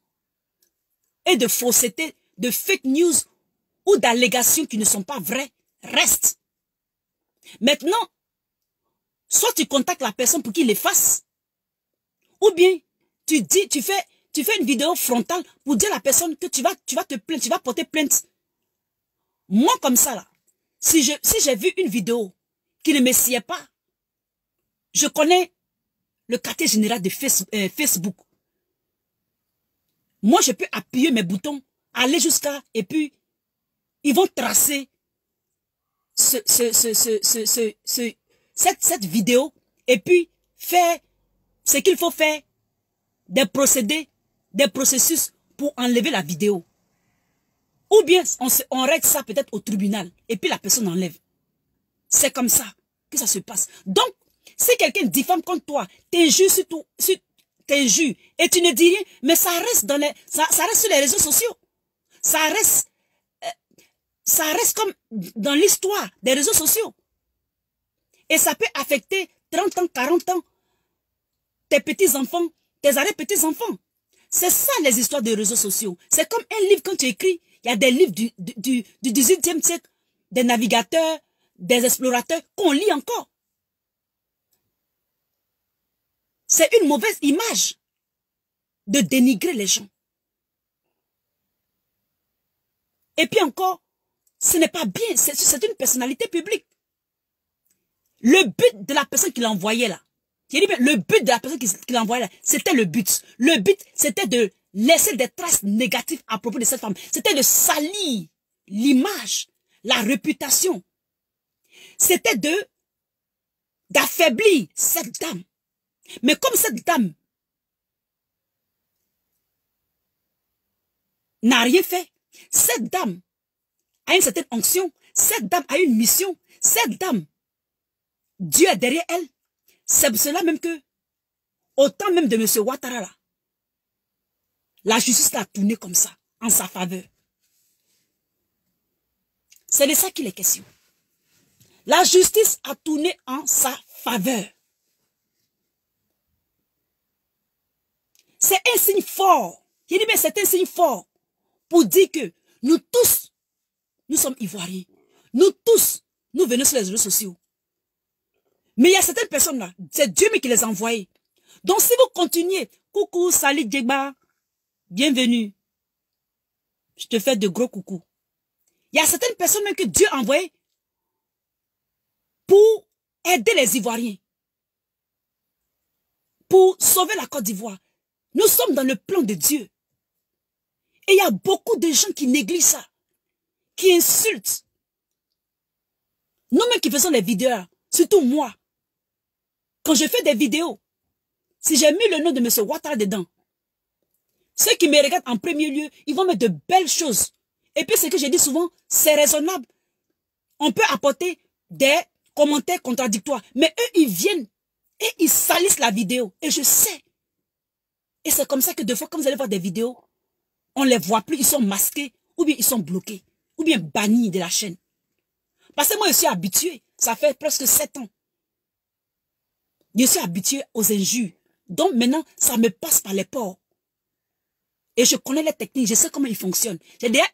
et de fausseté, de fake news ou d'allégations qui ne sont pas vraies restent. Maintenant, soit tu contactes la personne pour qu'il les fasse, ou bien tu fais une vidéo frontale pour dire à la personne que tu vas te plaindre, tu vas porter plainte. Moi comme ça là, si j'ai vu une vidéo qui ne me sied pas, je connais le quartier général de Facebook. Moi je peux appuyer mes boutons, aller jusqu'à, et puis ils vont tracer cette vidéo, et puis faire ce qu'il faut faire, des procédés, des processus pour enlever la vidéo. Ou bien on règle ça peut-être au tribunal, et puis la personne enlève. C'est comme ça que ça se passe. Donc, si quelqu'un diffame contre toi, t'injure t'injure, et tu ne dis rien, mais ça reste ça reste sur les réseaux sociaux. Ça reste comme dans l'histoire des réseaux sociaux. Et ça peut affecter 30 ans, 40 ans, tes petits-enfants, tes arrière-petits-enfants. C'est ça les histoires des réseaux sociaux. C'est comme un livre quand tu écris. Il y a des livres du 18e siècle, des navigateurs, des explorateurs qu'on lit encore. C'est une mauvaise image de dénigrer les gens. Et puis encore, ce n'est pas bien, c'est une personnalité publique. Le but de la personne qui l'envoyait là, le but de la personne qui l'envoyait là, c'était le but. Le but, c'était de laisser des traces négatives à propos de cette femme. C'était de salir l'image, la réputation. C'était d'affaiblir cette dame. Mais comme cette dame n'a rien fait, cette dame a une certaine onction, cette dame a une mission, cette dame, Dieu est derrière elle. C'est pour cela même que, au temps même de M. Ouattara, là, la justice l'a tourné comme ça, en sa faveur. C'est de ça qu'il est question. La justice a tourné en sa faveur. C'est un signe fort. Il dit, mais c'est un signe fort pour dire que nous tous, nous sommes ivoiriens. Nous tous, nous venons sur les réseaux sociaux. Mais il y a certaines personnes-là, c'est Dieu qui les a envoyées. Donc si vous continuez, coucou, salut Djegba, bienvenue. Je te fais de gros coucou. Il y a certaines personnes même que Dieu a envoyées pour aider les Ivoiriens. Pour sauver la Côte d'Ivoire. Nous sommes dans le plan de Dieu. Et il y a beaucoup de gens qui négligent ça. Qui insultent. Nous-mêmes qui faisons les vidéos, surtout moi. Quand je fais des vidéos, si j'ai mis le nom de M. Ouattara dedans, ceux qui me regardent en premier lieu, ils vont mettre de belles choses. Et puis ce que je dis souvent, c'est raisonnable. On peut apporter des commentaires contradictoires. Mais eux, ils viennent et ils salissent la vidéo. Et je sais. Et c'est comme ça que des fois, quand vous allez voir des vidéos, on ne les voit plus, ils sont masqués, ou bien ils sont bloqués, ou bien bannis de la chaîne. Parce que moi, je suis habitué. Ça fait presque 7 ans. Je suis habitué aux injures. Donc maintenant, ça me passe par les pores. Et je connais les techniques, je sais comment ils fonctionnent. J'ai déjà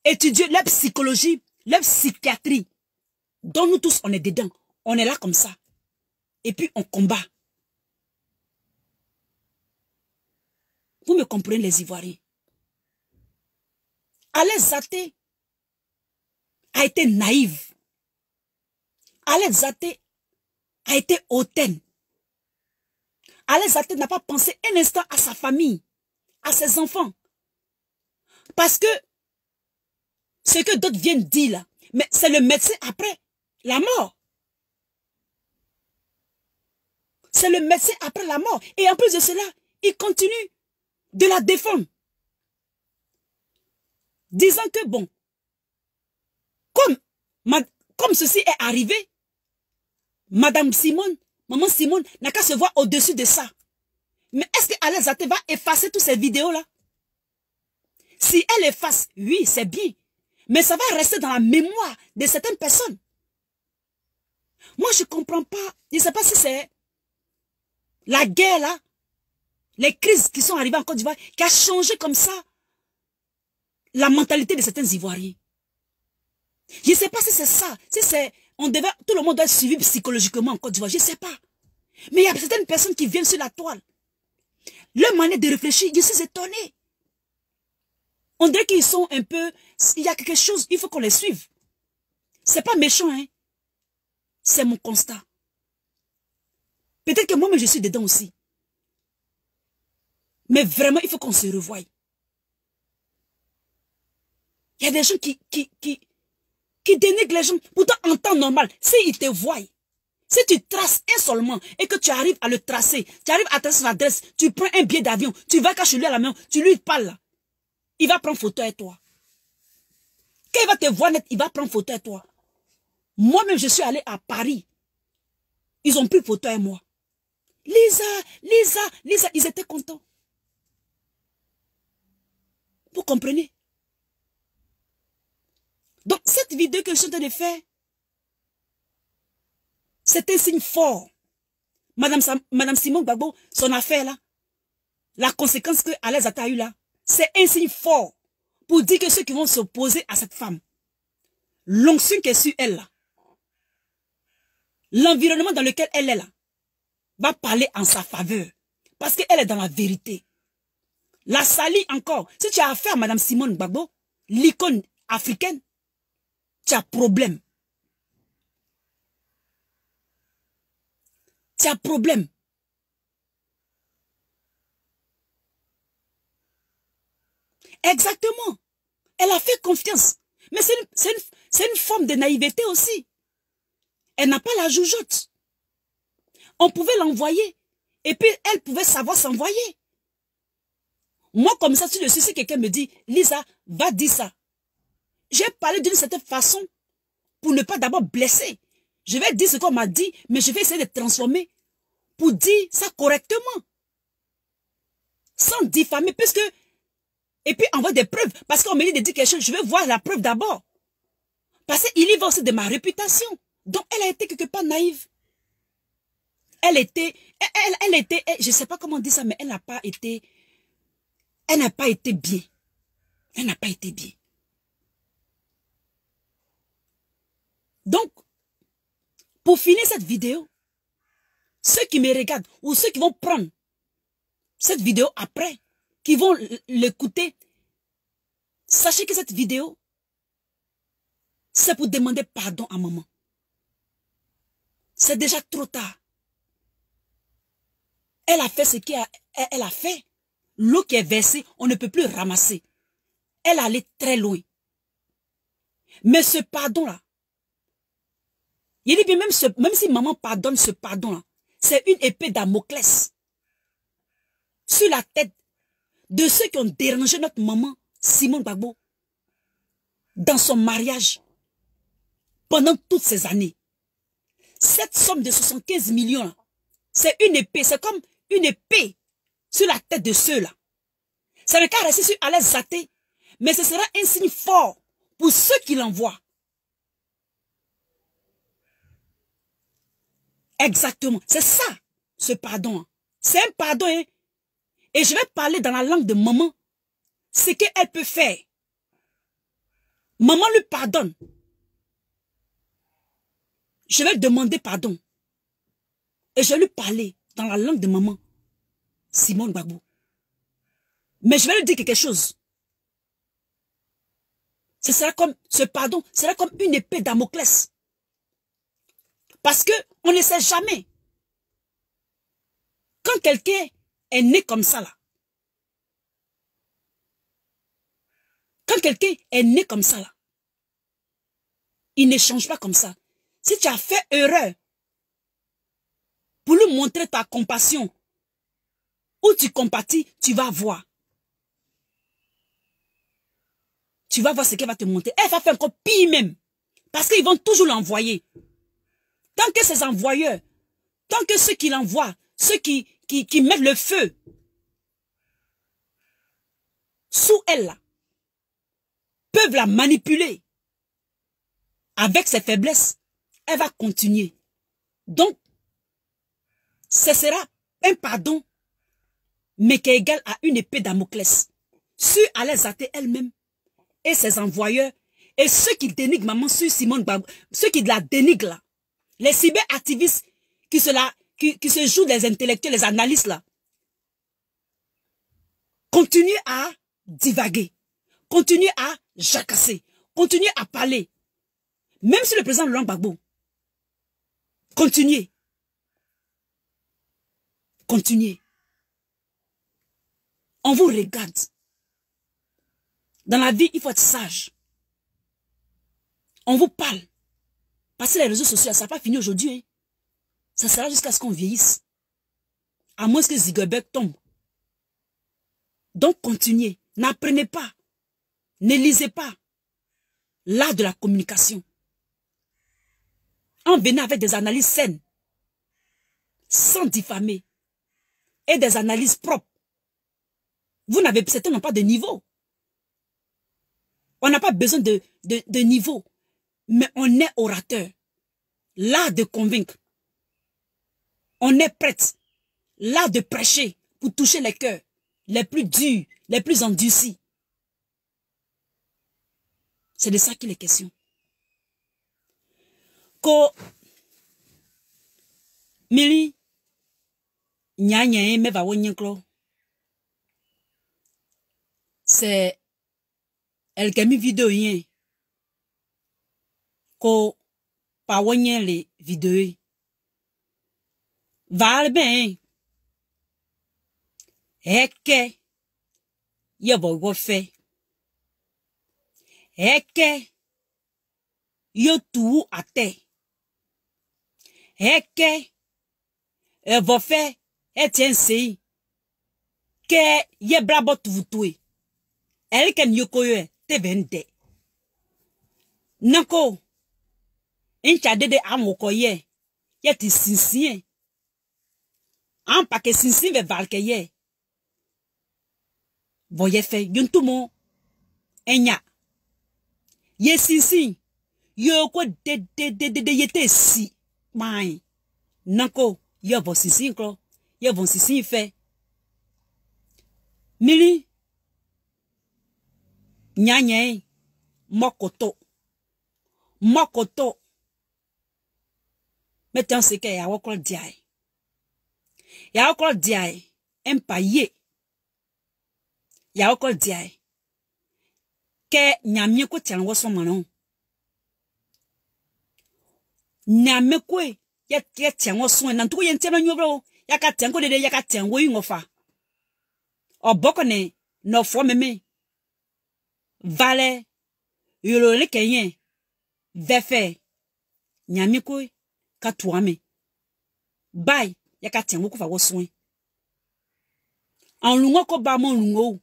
étudié leur psychologie, leur psychiatrie. Donc nous tous, on est dedans. On est là comme ça. Et puis on combat. Vous me comprenez les Ivoiriens. Alain Zaté a été naïve. Alain Zaté a été hautaine. Alain Zaté n'a pas pensé un instant à sa famille, à ses enfants. Parce que ce que d'autres viennent dire là, mais c'est le médecin après la mort. C'est le médecin après la mort. Et en plus de cela, il continue de la défendre. Disant que bon, comme ceci est arrivé, Madame Simone, Maman Simone n'a qu'à se voir au-dessus de ça. Mais est-ce que Alain Zaté va effacer toutes ces vidéos-là? Si elle efface, oui, c'est bien. Mais ça va rester dans la mémoire de certaines personnes. Moi, je ne comprends pas. Je ne sais pas si c'est la guerre, là, les crises qui sont arrivées en Côte d'Ivoire, qui a changé comme ça la mentalité de certains Ivoiriens. Je ne sais pas si c'est ça. Si c'est, tout le monde doit être suivi psychologiquement en Côte d'Ivoire. Je ne sais pas. Mais il y a certaines personnes qui viennent sur la toile. Leur manière de réfléchir, je suis étonné. On dirait qu'ils sont un peu... Il y a quelque chose, il faut qu'on les suive. C'est pas méchant, hein. C'est mon constat. Peut-être que moi-même, je suis dedans aussi. Mais vraiment, il faut qu'on se revoie. Il y a des gens qui dénigrent les gens. Pourtant, en temps normal, s'ils te voient, si tu traces un seulement et que tu arrives à le tracer, tu arrives à tracer l'adresse, tu prends un billet d'avion, tu vas chez lui à la main, tu lui parles là. Il va prendre photo avec toi. Quand il va te voir net, il va prendre photo avec toi. Moi-même, je suis allé à Paris. Ils ont pris photo avec moi. Lisa, ils étaient contents. Vous comprenez? Donc, cette vidéo que je suis en train de faire, C'est un signe fort. Madame Simone Gbagbo, son affaire là, la conséquence que Alex Atta a eu là, c'est un signe fort pour dire que ceux qui vont s'opposer à cette femme, l'onction qui est sur elle là, l'environnement dans lequel elle est là, va parler en sa faveur. Parce qu'elle est dans la vérité. La salie encore. Si tu as affaire à Madame Simone Gbagbo, l'icône africaine, tu as problème. Tu as problème. Exactement. Elle a fait confiance. Mais c'est une forme de naïveté aussi. Elle n'a pas la joujoute. On pouvait l'envoyer. Et puis, elle pouvait savoir s'envoyer. Moi, comme ça, si quelqu'un me dit, Lisa, va dire ça. J'ai parlé d'une certaine façon pour ne pas d'abord blesser. Je vais dire ce qu'on m'a dit, mais je vais essayer de transformer pour dire ça correctement. Sans diffamer, puisque... Et puis, envoyer des preuves. Parce qu'on me dit de dire quelque chose, je veux voir la preuve d'abord. Parce qu'il y va aussi de ma réputation. Donc, elle a été quelque part naïve. Elle était, je ne sais pas comment dire ça, mais elle n'a pas été bien. Elle n'a pas été bien. Donc, pour finir cette vidéo, ceux qui me regardent ou ceux qui vont prendre cette vidéo après, qui vont l'écouter, sachez que cette vidéo, c'est pour demander pardon à maman. C'est déjà trop tard. Elle a fait ce qu'elle a fait. L'eau qui est versée, on ne peut plus ramasser. Elle est allée très loin. Mais ce pardon-là, il dit bien même si maman pardonne ce pardon-là, c'est une épée Damoclès sur la tête de ceux qui ont dérangé notre maman, Simone Gbagbo, dans son mariage, pendant toutes ces années. Cette somme de 75 millions, c'est une épée, c'est comme une épée sur la tête de ceux-là. Ça n'est qu'à rester sur Alex Zaté, mais ce sera un signe fort pour ceux qui l'envoient. Exactement, c'est ça, ce pardon. C'est un pardon, hein? Et je vais parler dans la langue de maman, ce qu'elle peut faire. Maman lui pardonne. Je vais demander pardon. Et je vais lui parler dans la langue de maman, Simone Gbagbo. Mais je vais lui dire quelque chose. Ce pardon sera comme une épée Damoclès. Parce que on ne sait jamais. Quand quelqu'un est né comme ça là. Quand quelqu'un est né comme ça là. Il ne change pas comme ça. Si tu as fait erreur, pour lui montrer ta compassion, ou tu compatis, tu vas voir. Tu vas voir ce qu'elle va te montrer. Elle va faire encore pire même. Parce qu'ils vont toujours l'envoyer. Tant que ces envoyeurs, tant que ceux qui l'envoient, ceux qui mettent le feu sous elle, là, peuvent la manipuler avec ses faiblesses, elle va continuer. Donc, ce sera un pardon, mais qui est égal à une épée Damoclès sur Alex Zaté elle-même et ses envoyeurs et ceux qui dénigrent maman sur Simone Gbagbo, ceux qui la dénigrent là, les cyberactivistes qui se jouent des intellectuels, les analystes là. Continuez à divaguer, continuez à jacasser, continuez à parler. Même si le président Laurent Gbagbo, continuez. Continuez. On vous regarde. Dans la vie, il faut être sage. On vous parle. Parce que les réseaux sociaux, ça n'a pas fini aujourd'hui. Hein. Ça sera jusqu'à ce qu'on vieillisse. À moins que Ziegberg tombe. Donc, continuez. N'apprenez pas. Ne lisez pas. L'art de la communication. En venant avec des analyses saines. Sans diffamer. Et des analyses propres. Vous n'avez certainement pas de niveau. On n'a pas besoin de niveau. Mais on est orateur. L'art de convaincre. On est prête. Là de prêcher pour toucher les cœurs les plus durs, les plus endurcis. C'est de ça qu'il est question. Ko Mili Nyanya me va wonyenklo. C'est elle qui a mis vidéo yen. Ko pa wonyen les vidéos. Va ben. Eke ye bo wo fe. Eke yo tu ate. Eke e vo fe etien sei. Ke ye brabo tuvutue. Elle ken yokoye te vende. Nako incha dede amokoye ye ti sinsien. An pa ke sinsin ve valke ye. Voye fe yuntumo enya. Ye sinsin yo ko de yete si mai. Nako ye vo sinsin kro. Ye vo sinsin fe. Mili Nyanye mokoto mettons ce que ya wokro diai ya wokro diai empaye ya wokro diai ke nyamye ko tian wo so mano nyame ko ye tian wo so na ntuko ye ntema nyobro ya ka tian ko dede ya ka tian wo yingofa oboko ne no fo meme vale yolo le kenyen vefe nyamiko ka tuame bay ya ka tian wo ko fa wo soin en lungo ko ba mo lungo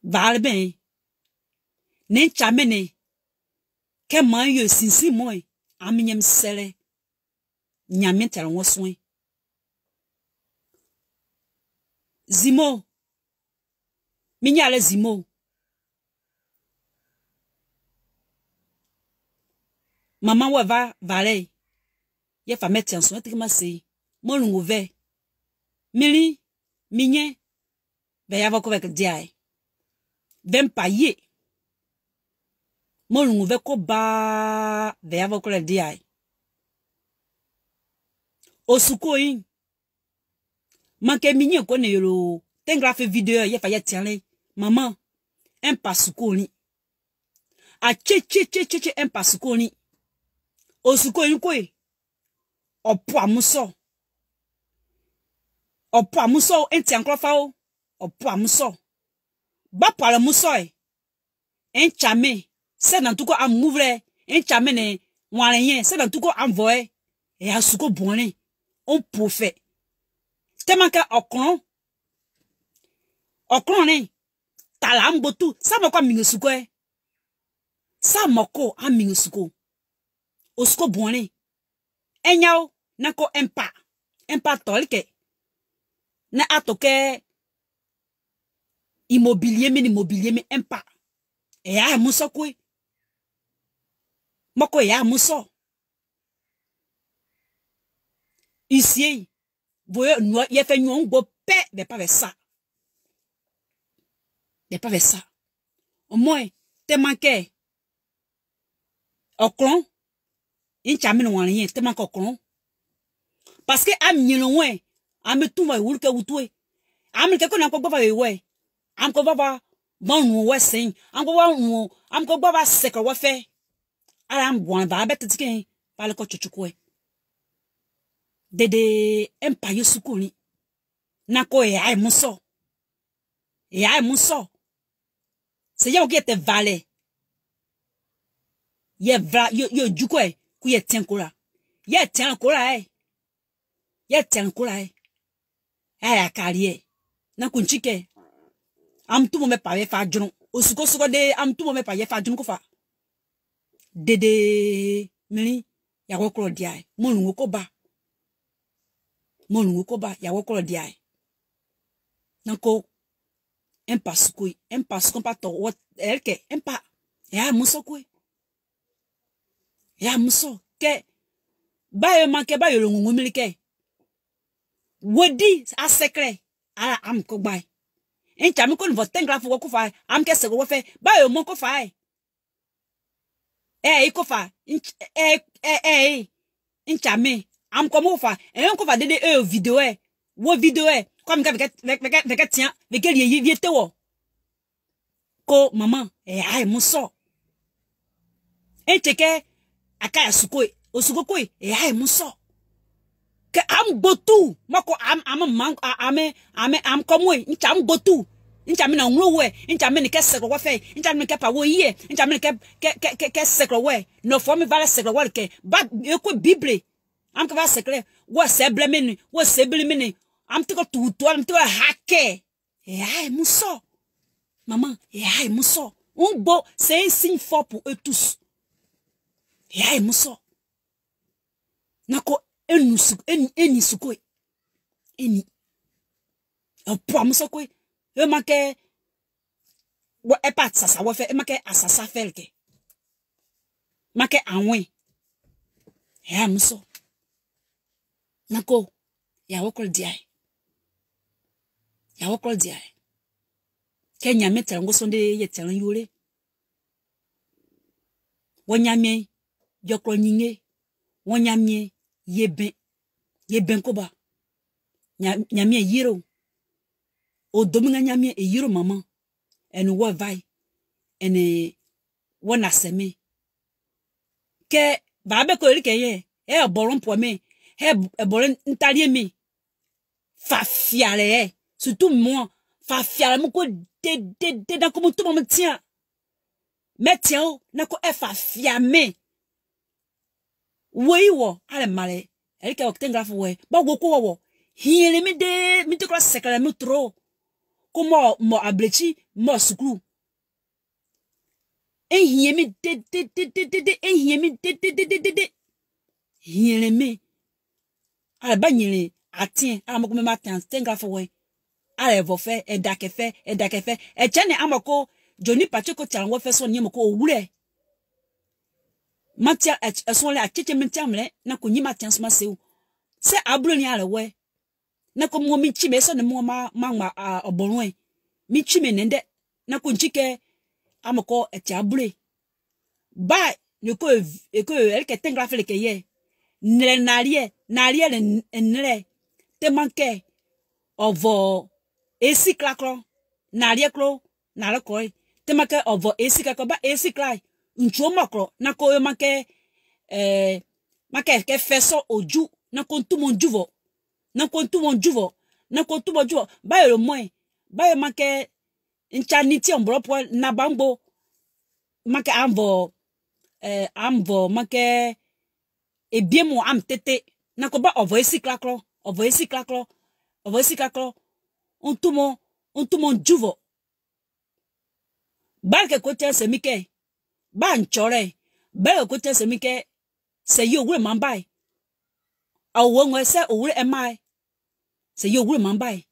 vale ben ne chamene ke man yo sinsi moy aminyem sele nyame tian wo soin zimo minyale zimo maman wa va vale ye fa mettre en soin trima se mon lungu ve mili minye be ya va ko vek diai vem pa ye mon lungu ve ko ba be ya va ko le diai osuko yin manke minye ko ne yolo tengra fait vidéo ye fa ye tianle maman un pasukoni a che un pasukoni osuko yin ko opo amuso enti ankrofa o opo amuso ba pala muso en chame se nan tuko am mouvre en chame ne wanyen se nan tuko am voe e asuko bonne on profet tellement que okron ne tala mbotu sa moko mingosuko sa moko amingosuko osko bonne enyao nako empa tolke na atoke immobilier mi empa e ya muso kwe moko ya muso ici voye no ye fait nyon go pe de pas vers ça au moins te manqué okron incha mi no wan yen te manqué okron parce que am nyelo we am tu wa wulke wutwe am ke ko na ko gba we am ko baba bon we sen am ko baba seka wa fe ala am bon ba betike pale ko chuchukwe dede empire sukuni nako ya muso se ya oge te vale ye vra yo jukwe ku ye tenkola ye tenkola ya carrière na kunchike am tu mo me pa fa junu osuko de am tu mo me pa ye fa junu ko fa dede mini ya wokro diai mo lungo ko ba ya wokro diai nako empasuko pa to what elke empa ya muso ke Ba manke ba yo ngumilike. Wodi a secret ala am ko bai. En chami ko nvo tengra fu ko fa am ke se go fe ba yo mon ko fa ko fa en chami am ko mo fa en ko fa de video wo video comme que tiens avec lié viete wo ko maman ai mo so en cheke aka suko osuko ko ai mo so que am botu mako am man am komo ncham botu ncham na nwo we ncham ne ke sekro we ncham ne ke pa wo ye ncham ne ke sekro we no for me vale sekro we ke ba eko bible am ka va sekre wo se bleme wo se bleme am tiko tutu am tiko hake ai muso maman ai muso un bo c'est un signe fort pour eux tous ai muso nako eni suko eni po muso ko e make wo e pat sasa wo fe e make asasa felke make anwen ya muso nako ya wokol diai Kenya metel ngo sonde yetel yure wonyame jokro nyinge wonyame yeben koba nyame yiro o dominga nyame yiro mama en wo vai en wona seme ke babe ko ri keye e oborun po me e oborun ntari mi fa fiale surtout moi fa fiale mo ko de da ko mo to mo tia metien na ko e fa fiame we wo ale male e ke oktenga fo we ba go ko wo hiele mi de mi to ko sekala mi tro ko mo ablechi mo sukru en hiemi de en hiemi de hiele mi ale ba nyele atien ala mo ko me matin tenga fo we ale vo fe e dakefe e chene amako Johnny Pacheco tianwo fe so ni mo ko owure matia son le acheche mentiamle na ko nyima tiansma seu se ablo ni ale we na ko mo mi chi me so ne mo ma oborun mi chi me nende na ko nchike amako eti ablo ba ne ko el ke tengra fe le ke ye nre narie le nre te manke ovo esi klakro narie kro na le ko te manke ovo esi klakro ba esi klai ncho makro na ko make make ke feso oju na ko ntumo njuvo ba yo moe ba yo make nchaniti ombropo na bambo make amvo make ebiemo am tete na ko ba ovo esi klakro ntumo njuvo ba ke ko te semike ba nchore ba ko te semike se yo wure mambai awo nwe se owure emai se yo wure mambai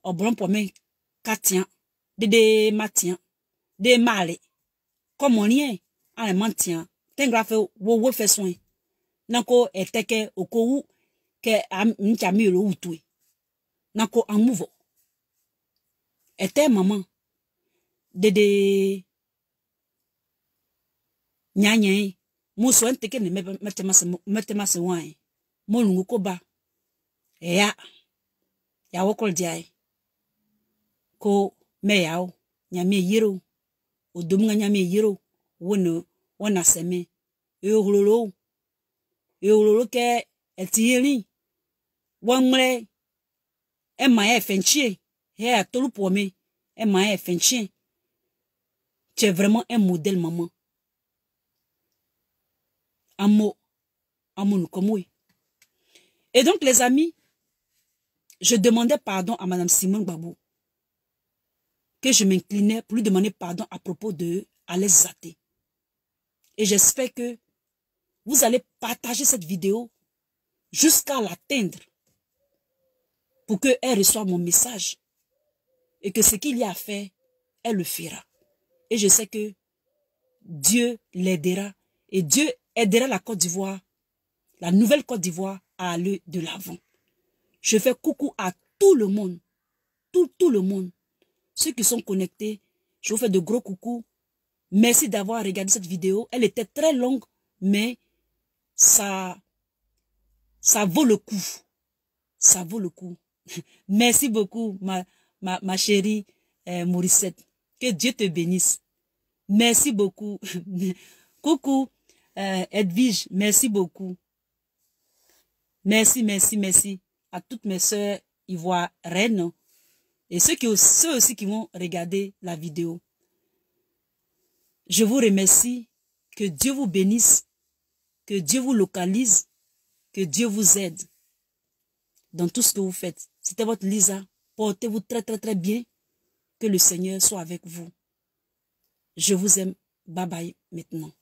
obron po me katian de matien de male comme rien ale mantien tengra fe wo fe soin nako eteke okowu ke am nchami ro utui nako amuvo ete maman de nyanye muso nteke ne metemase wan mo lungu ko ba ya wokol diai ko me yao nyame yiro odomunga nyame yiro wona seme eololo ke etieri wonmre e ma fenchie he atolu pour me e ma fenchie tu es vraiment un modèle maman amo nous comme oui. Et donc les amis, je demandais pardon à madame Simone Gbagbo, que je m'inclinais pour lui demander pardon à propos de Alex Zaté. Et j'espère que vous allez partager cette vidéo jusqu'à l'atteindre pour qu'elle reçoive mon message et que ce qu'il y a à faire, elle le fera. Et je sais que Dieu l'aidera et Dieu aidera la Côte d'Ivoire La nouvelle Côte d'Ivoire a allé de l'avant. Je fais coucou à tout le monde. Tout le monde. Ceux qui sont connectés, je vous fais de gros coucou. Merci d'avoir regardé cette vidéo. Elle était très longue, mais ça vaut le coup. Ça vaut le coup. Merci beaucoup, ma chérie Morissette. Que Dieu te bénisse. Merci beaucoup. Coucou, Edwige, merci beaucoup. Merci, merci, merci à toutes mes sœurs ivoiriennes et ceux aussi qui vont regarder la vidéo. Je vous remercie. Que Dieu vous bénisse. Que Dieu vous localise. Que Dieu vous aide dans tout ce que vous faites. C'était votre Lisa. Portez-vous très, très, très bien. Que le Seigneur soit avec vous. Je vous aime. Bye bye maintenant.